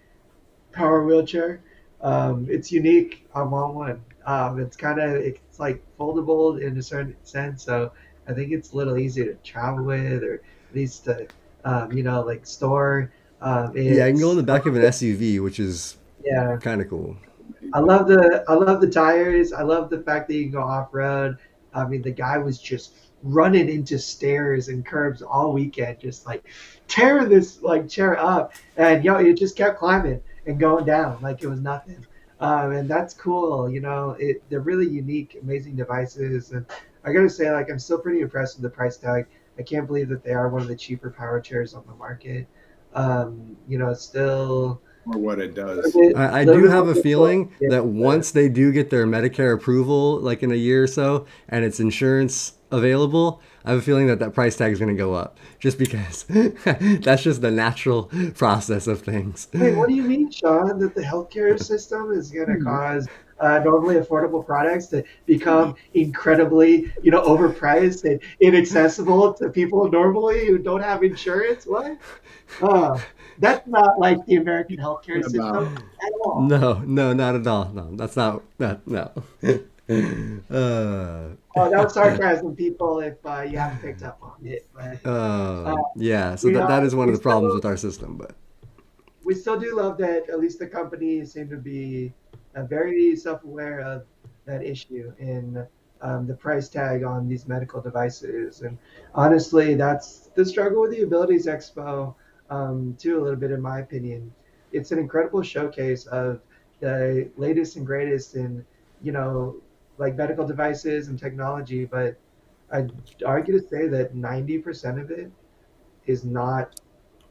power wheelchair. It's unique. I want one. It's like foldable in a certain sense, so I think it's a little easier to travel with, or at least to like store. Yeah, I can go in It's the back of an SUV, which is yeah. kind of cool. I love the tires. I love the fact that you can go off road. I mean, the guy was just running into stairs and curbs all weekend, just like tearing this like chair up, and it just kept climbing and going down like it was nothing. And that's cool. They're really unique, amazing devices, and I gotta say, like, I'm still pretty impressed with the price tag. I can't believe that they are one of the cheaper power chairs on the market. Still For what it a little does. bit, I little do bit have more a difficult feeling to that get, but once they do get their Medicare approval, like in a year or so, and it's insurance available, I have a feeling that that price tag is going to go up just because that's just the natural process of things. wait, what do you mean, Shawn, that the healthcare system is going to cause normally affordable products to become incredibly, overpriced and inaccessible to people normally who don't have insurance? What? Uh, that's not like the American healthcare About system at all. No, no, not at all. No, that's not that. No. Oh, that was sarcasm, people, if you haven't picked up on it. But yeah, so we that is one of we the problems still with our system, but do love that at least the companies seem to be very self-aware of that issue in the price tag on these medical devices. And honestly, that's the struggle with the Abilities Expo, too, a little bit, in my opinion. It's an incredible showcase of the latest and greatest in, you know, like medical devices and technology. But I'd argue to say that 90% of it is not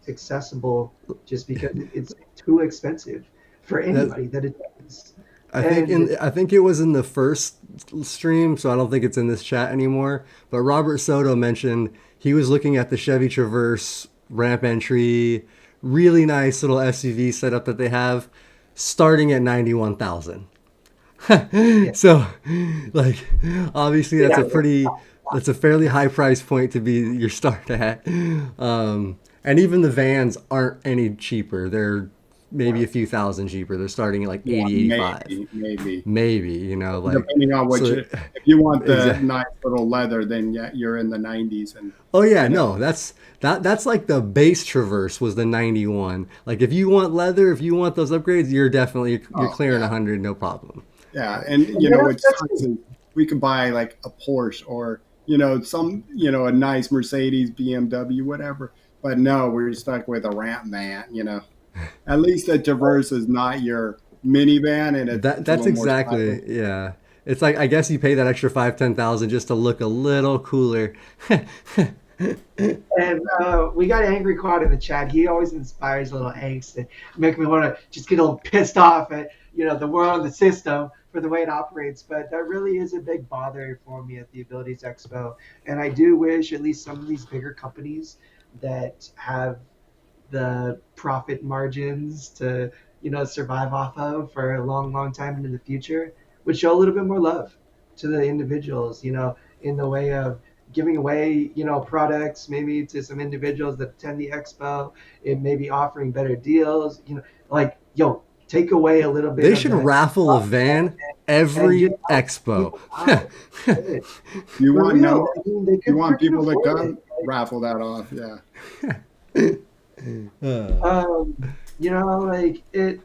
accessible just because it's too expensive for that anybody that it is. And I think it was in the first stream, so I don't think it's in this chat anymore. But Robert Soto mentioned he was looking at the Chevy Traverse ramp entry, really nice little SUV setup that they have, starting at 91,000. yeah, So, like, obviously yeah, that's a fairly high price point to be your start at. And even the vans aren't any cheaper. They're maybe a few thousand cheaper. They're starting at like yeah, 80, 85. maybe. Maybe, like, Depending on what so, you, if you want the exactly. nice little leather, then yeah, you're in the 90s, and Oh yeah, you know, no, that's like the base Traverse was the 91. Like if you want leather, if you want those upgrades, you're oh clearing yeah, 100 no problem. yeah, But and yeah, what that's sucks is we could buy like a Porsche or some a nice Mercedes, BMW, whatever. But no, we're stuck with a ramp van. At least the Traverse is not your minivan, and it's a that's little more stylish. exactly, yeah. It's like I guess you pay that extra 5, 10,000 just to look a little cooler. and we got Angry Quad in the chat. He always inspires a little angst and make me want to just get a little pissed off at the world and the system for the way it operates. But that really is a big bother for me at the Abilities Expo. And I do wish at least some of these bigger companies that have the profit margins to survive off of for a long, long time into the future, would show a little bit more love to the individuals, in the way of giving away, products maybe to some individuals that attend the expo. It may be offering better deals, like, take away a little bit They of should the raffle a van and just every help expo. people out. Shit. You For want real. no? I mean, they You could want freaking people to afford it. come? Raffle that off. Yeah. Uh, Like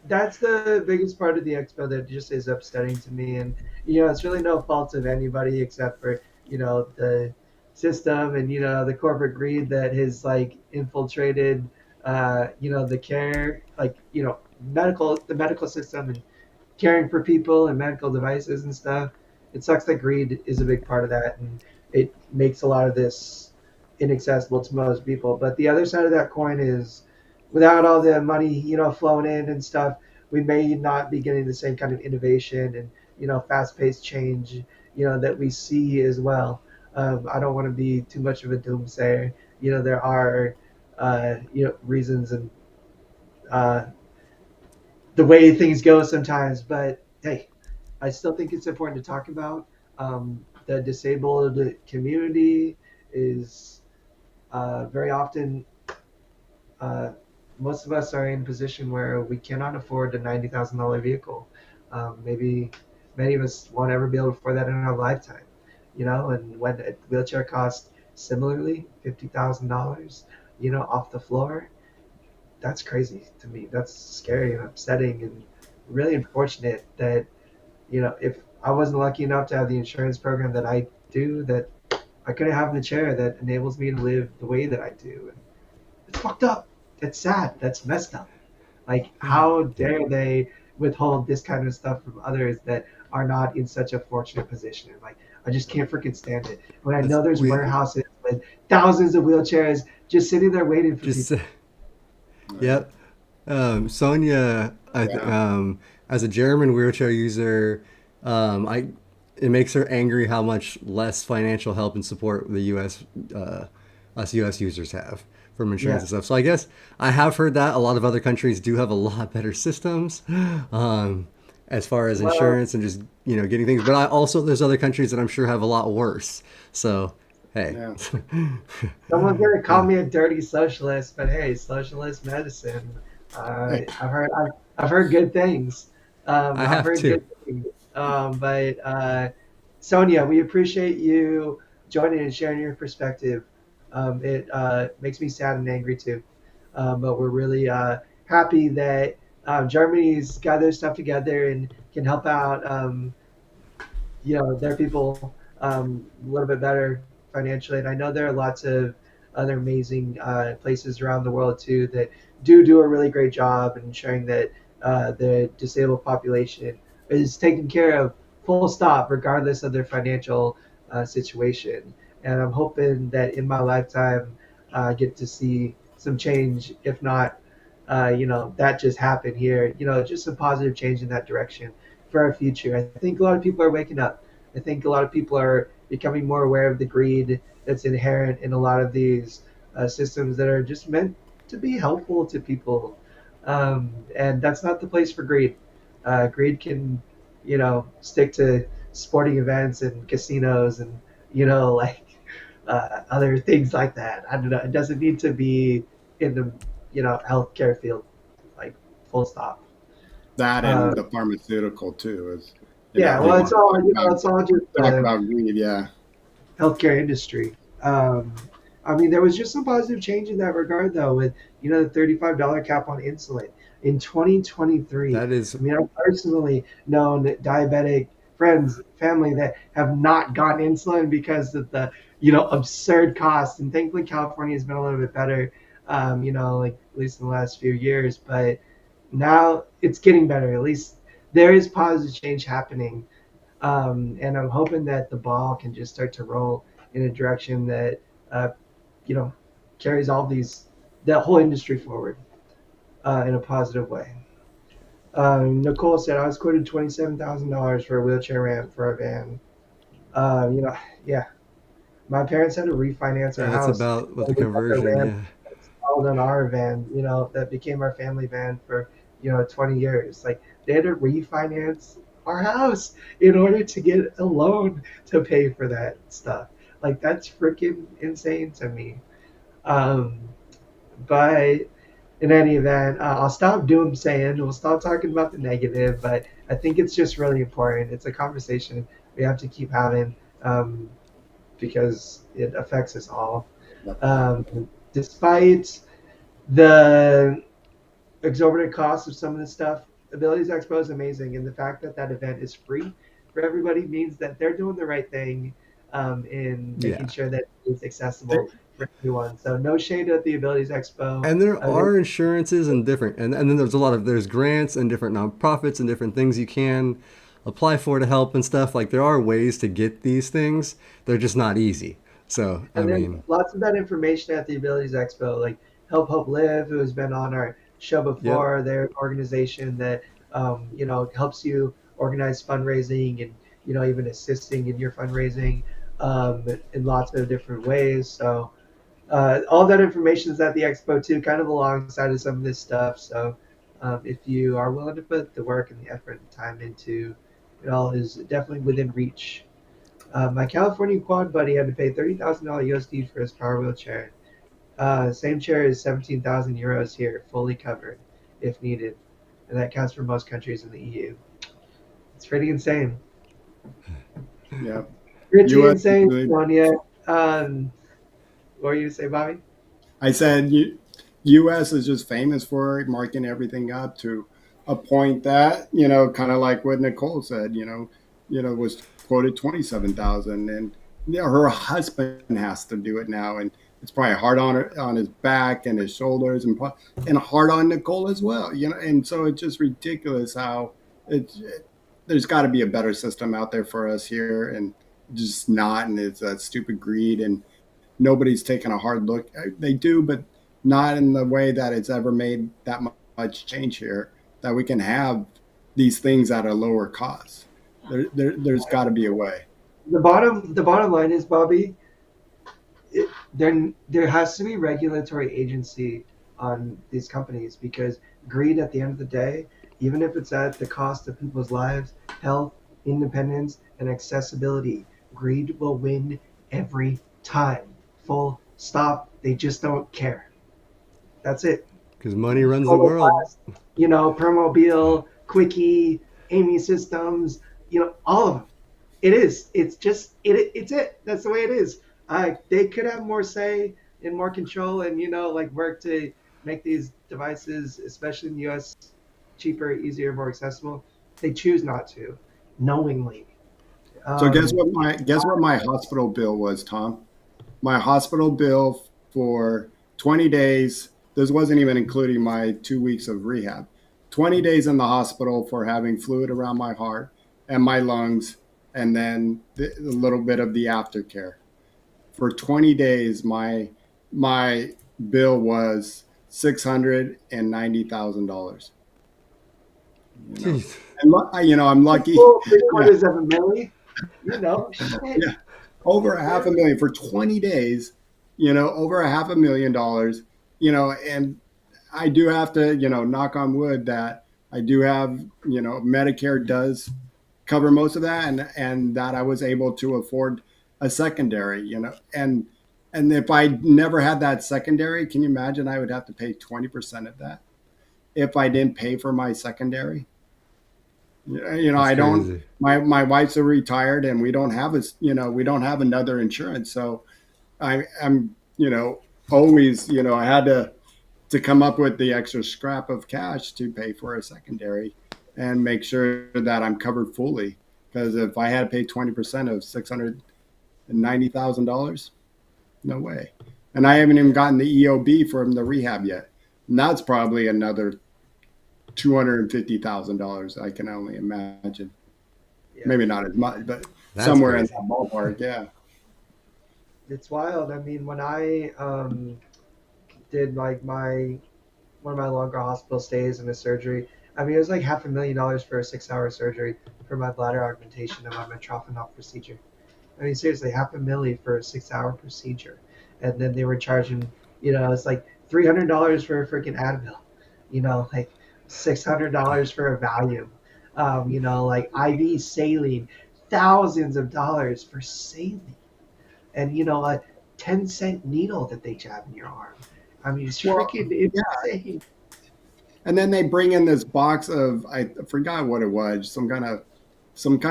that's the biggest part of the expo that just is upsetting to me. And, it's really no fault of anybody except for, the system and, the corporate greed that has like infiltrated, the care, like, the medical system and caring for people and medical devices and stuff. It sucks that greed is a big part of that, and it makes a lot of this inaccessible to most people. But the other side of that coin is, without all the money, flowing in and stuff, we may not be getting the same kind of innovation and fast-paced change, that we see as well. I don't want to be too much of a doomsayer. There are reasons and uh, the way things go sometimes. But hey, I still think it's important to talk about. The disabled community is very often, uh, most of us are in a position where we cannot afford a $90,000 vehicle. Maybe many of us won't ever be able to afford that in our lifetime. And when a wheelchair costs similarly $50,000, off the floor, that's crazy to me. That's scary and upsetting and really unfortunate that, if I wasn't lucky enough to have the insurance program that I do, that I couldn't have the chair that enables me to live the way that I do. And it's fucked up. It's sad. That's messed up. Like, how dare they withhold this kind of stuff from others that are not in such a fortunate position? And like, I just can't freaking stand it. When I know there's we warehouses with thousands of wheelchairs just sitting there waiting for just people. yep. Sonia, Yeah. as a German wheelchair user, I it makes her angry how much less financial help and support the U.S. Us U.S. users have from insurance Yeah. and stuff. So I guess I have heard that a lot of other countries do have a lot better systems, as far as Well, insurance and just getting things. But I also there's other countries that I'm sure have a lot worse. So hey, Yeah. someone's gonna call me a dirty socialist, but hey, socialist medicine. Hey, I've heard good things. I I've have heard too. good things. But Sonia, we appreciate you joining and sharing your perspective. It makes me sad and angry too. But we're really happy that Germany's got their stuff together and can help out. Their people a little bit better financially. And I know there are lots of other amazing places around the world too that do a really great job in ensuring that the disabled population is taken care of, full stop, regardless of their financial situation. And I'm hoping that in my lifetime, I get to see some change, if not, that just happened here. Just some positive change in that direction for our future. I think a lot of people are waking up. I think a lot of people are becoming more aware of the greed that's inherent in a lot of these systems that are just meant to be helpful to people. And that's not the place for greed. Greed can, stick to sporting events and casinos and, like other things like that. I don't know. It doesn't need to be in the, healthcare field, like, full stop. that Uh, and the pharmaceutical too is, yeah, if you well, want to it's all just talk about greed, yeah. healthcare industry. I mean, there was just some positive change in that regard, though, with the $35 cap on insulin in 2023. That is I mean, I've personally known diabetic friends, family that have not gotten insulin because of the absurd cost. And thankfully, California has been a little bit better, like at least in the last few years. But now it's getting better. At least there is positive change happening, and I'm hoping that the ball can just start to roll in a direction that uh, you know carries all these that whole industry forward in a positive way. Nicole said I was quoted $27,000 for a wheelchair ramp for our van. You know, yeah, my parents had to refinance our yeah. That's house. about what So the we got the conversion. ramp Yeah. called on our van, that became our family van for, 20 years. Like they had to refinance our house in order to get a loan to pay for that stuff. Like that's freaking insane to me. Um, but in any event, I'll stop doomsaying. We'll stop talking about the negative, but I think it's just really important. It's a conversation we have to keep having, um, because it affects us all. Despite the exorbitant cost of some of this stuff, Abilities Expo is amazing, and the fact that that event is free for everybody means that they're doing the right thing, in making Yeah. sure that it's accessible There- for everyone. So no shade at the Abilities Expo. And there They- are insurances and different, and then there's grants and different nonprofits and different things you can apply for to help and stuff. Like there are ways to get these things. They're just not easy. So, I And there's mean, lots of that information at the Abilities Expo, like Help Hope Live, who has been on our show yep. before. They're an organization that helps you organize fundraising and even assisting in your fundraising, in lots of different ways. So all that information is at the expo too, kind of alongside of some of this stuff. So if you are willing to put the work and the effort and time into it all, is definitely within reach. My California quad buddy had to pay $30,000 USD for his power wheelchair. Same chair is 17,000 euros here, fully covered, if needed, and that counts for most countries in the EU. It's pretty insane. yeah. Pretty U.S. insane, Sonia. What were you to say, Bobby? I said U.S. is just famous for marking everything up to a point that kind of like what Nicole said. Was quoted 27,000, and her husband has to do it now, and it's probably hard on his back and his shoulders, and hard on Nicole as well. And so it's just ridiculous how there's got to be a better system out there for us here, and just not, and it's that stupid greed and nobody's taken a hard look. They do, but not in the way that it's ever made that much change here. That we can have these things at a lower cost. There's got to be a way. The bottom line is, Bobby, there has to be regulatory agency on these companies, because greed at the end of the day, even if it's at the cost of people's lives, health, independence, and accessibility, greed will win every time. Full stop. They just don't care. That's it. Because money runs the world. Permobil, Quickie, Amy Systems, all of them. It is. It's just it's it. That's the way it is. They could have more say and more control, and work to make these devices, especially in the U.S., cheaper, easier, more accessible. They choose not to, knowingly. So guess Um, what my hospital bill was, Tom? My hospital bill for 20 days. This wasn't even including my 2 weeks of rehab. 20 days in the hospital for having fluid around my heart and my lungs, and then a little bit of the aftercare. For 20 days, my bill was $690,000. Jeez. And I'm lucky. full three Yeah, quarters of a milli. Shit. yeah, over a half a million for 20 days. Over a half $1 million. And I do have to, knock on wood that I do have, Medicare does cover most of that, and that I was able to afford a secondary, and if I never had that secondary, can you imagine I would have to pay 20% of that if I didn't pay for my secondary? That's I don't. crazy. My wife's a retired, and we don't have another insurance, so I'm always I had to come up with the extra scrap of cash to pay for a secondary and make sure that I'm covered fully. Because if I had to pay 20% of $690,000, no way. And I haven't even gotten the EOB from the rehab yet. And that's probably another $250,000. I can only imagine. Yeah. Maybe not as much, but That's somewhere in crazy. that ballpark. Yeah. It's wild. I mean, when I did like my one of my longer hospital stays and a surgery, I mean, it was like $500,000 for a 6-hour surgery for my bladder augmentation and my metrophenol procedure. I mean, seriously, $500,000 for a 6-hour procedure, and then they were charging, it's like $300 for a freaking Advil, like $600 for a Valium, like IV saline, thousands of dollars for saline, and a 10-cent needle that they jab in your arm. I mean, it's Well, freaking yeah. insane. And then they bring in this box of I forgot what it was, some kind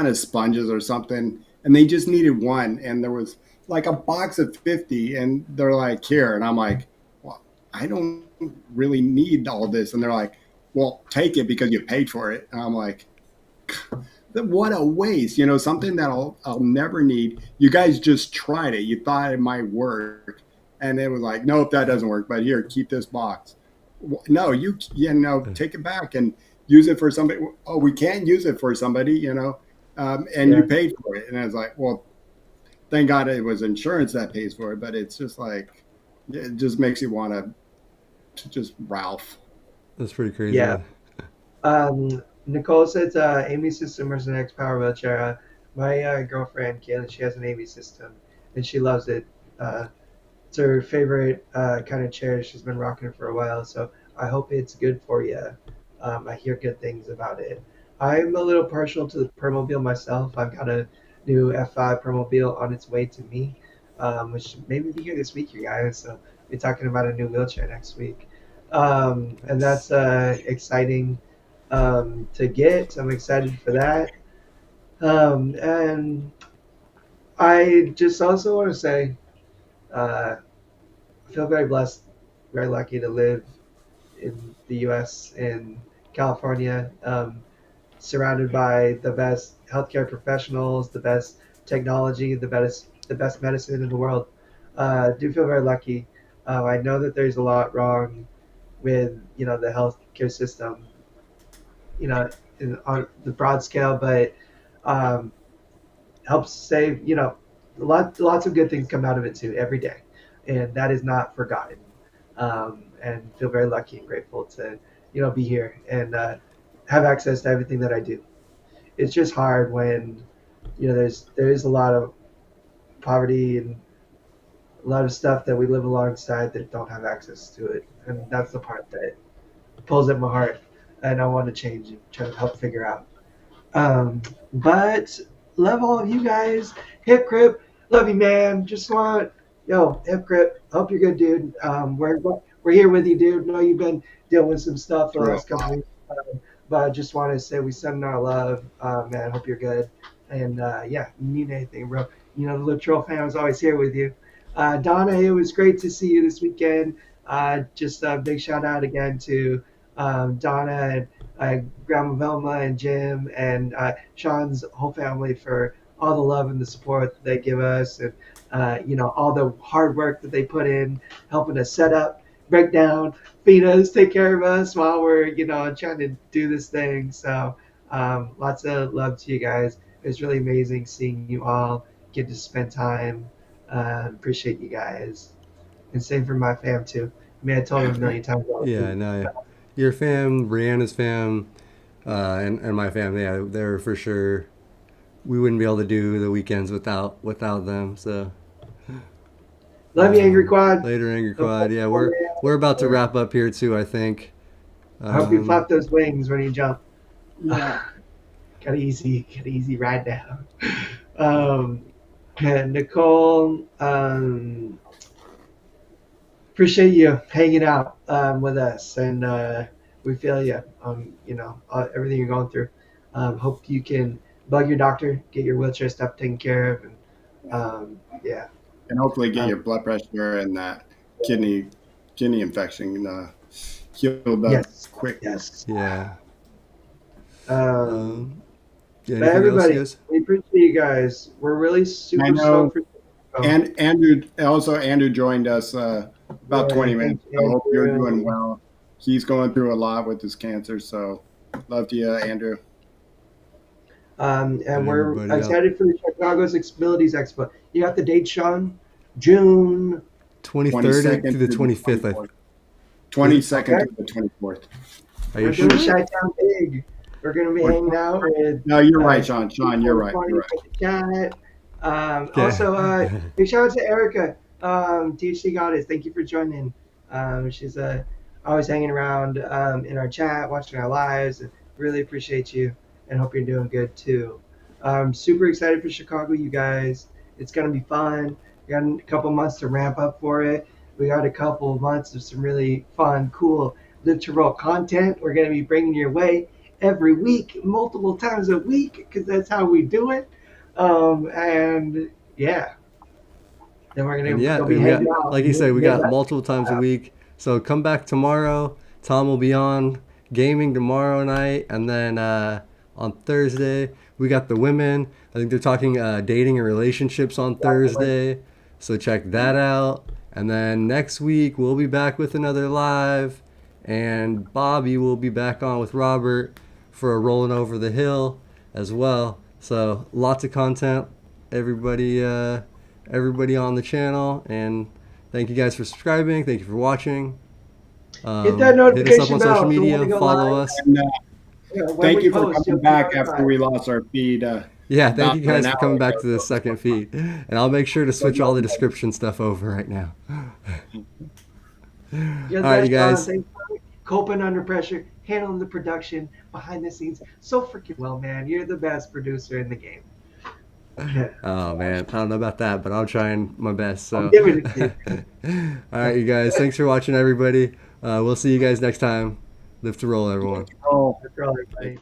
of sponges or something, and they just needed one, and there was like a box of 50, and they're like, here, and I'm like, well, I don't really need all this, and they're like, well, take it because you paid for it, and I'm like, what a waste, something that I'll never need. You guys just tried it, you thought it might work, and it was like, nope, that doesn't work, but here, keep this box. No, take it back and use it for somebody. Oh, we can use it for somebody, and you Yeah. paid for it. And I was like, well, thank God it was insurance that pays for it. But it's just like, it just makes you want to just Ralph. That's pretty crazy. Yeah. Nicole says Amy system is an X Power wheelchair. My girlfriend Kayla, she has an Amy system, and she loves it. It's her favorite kind of chair. She's been rocking it for a while, so I hope it's good for you. I hear good things about it. I'm a little partial to the Permobile myself. I've got a new F5 Permobile on its way to me, which maybe be here this week, you guys. So we're talking about a new wheelchair next week, and that's exciting to get. I'm excited for that, and I just also want to say. I feel very blessed, very lucky to live in the U.S. in California, surrounded by the best healthcare professionals, the best technology, the best medicine in the world. I do feel very lucky. I know that there's a lot wrong with the healthcare system, on the broad scale, but um, helps save, lots of good things come out of it too every day, and that is not forgotten. And feel very lucky and grateful to be here and have access to everything that I do. It's just hard when there is a lot of poverty and a lot of stuff that we live alongside that don't have access to it, and that's the part that pulls at my heart, and I want to change and try to help figure out. But love all of you guys. Hip Grip, love you, man. Just want, Hip Grip, hope you're good, dude. We're here with you, dude. Know you've been dealing with some stuff the True. last couple weeks, but I just want to say we send our love, man. Hope you're good, and yeah, you need anything, bro. The Literal fam is always here with you. Donna, it was great to see you this weekend. Just a big shout out again to Donna and Grandma Velma and Jim and Shawn's whole family for all the love and the support that they give us, and all the hard work that they put in helping us set up, break down, feed us, take care of us while we're trying to do this thing. So lots of love to you guys. It's really amazing seeing you all get to spend time. Appreciate you guys, and same for my fam too. I mean, I told them a million times. Yeah, no, your fam, Brianna's fam, and my fam, yeah, they're for sure. We wouldn't be able to do the weekends without them. So Love you, Angry Quad. Later, Angry Quad. Yeah, we're about to wrap up here too, I think. I hope you flap those wings when you jump. Yeah. Got an easy ride down. And Nicole, appreciate you hanging out with us, and we feel you on everything you're going through. Hope you can bug your doctor, get your wheelchair stuff taken care of, and yeah. And hopefully get your blood pressure and that kidney infection healed up Yes. quick. Yes. Yeah. Yeah, anything everybody, else, guys? we appreciate you guys. We're really I super know. stoked for. And Andrew joined us about 20 minutes ago. Hope you're doing well. He's going through a lot with his cancer, so love to you, Andrew. And we're excited for the Chicago's Accessibilities Expo. You got the date, Shawn? June 23rd through the 25th. 22nd to the 24th. Are you We're sure? doing Chi-Town big. We're going to be hanging out with. No, you're right, Shawn. Shawn, you're right. You're Chat. Okay. Also, big shout out to Erica, THC Goddess. Thank you for joining. She's always hanging around in our chat, watching our lives. And really appreciate you and hope you're doing good too. Super excited for Chicago, you guys. It's going to be fun. We got a couple months to ramp up for it. We got a couple of months of some really fun, cool Live to Roll content we're going to be bringing your way every week, multiple times a week, because that's how we do it. And yeah, then we're And gonna yeah, go be we got, hanging out like you said, we got Midwest. multiple times a week. So come back tomorrow. Tom will be on gaming tomorrow night, and then on Thursday we got the women. I think they're talking dating and relationships on Thursday. So check that out. And then next week we'll be back with another live, and Bobby will be back on with Robert for a rolling over the hill as well. So lots of content. Everybody. Everybody on the channel, and thank you guys for subscribing. Thank you for watching. Hit that Hit us up notification on social bell if you want to media, go follow live. us. And When thank we you for post, you'll coming be back after notified. we lost our feed Yeah, thank about you an guys for hour coming back ago. to the second feed, and I'll make sure to switch all the description stuff over right now. You're All the right, you best, Shawn. guys. Thanks for coping under pressure, handling the production behind the scenes so freaking well, man. You're the best producer in the game. Oh man, I don't know about that, but I'm trying my best. I'm So, giving it to you. all right, you guys. Thanks for watching, everybody. We'll see you guys next time. Live to roll, everyone. Oh. That's all, everybody.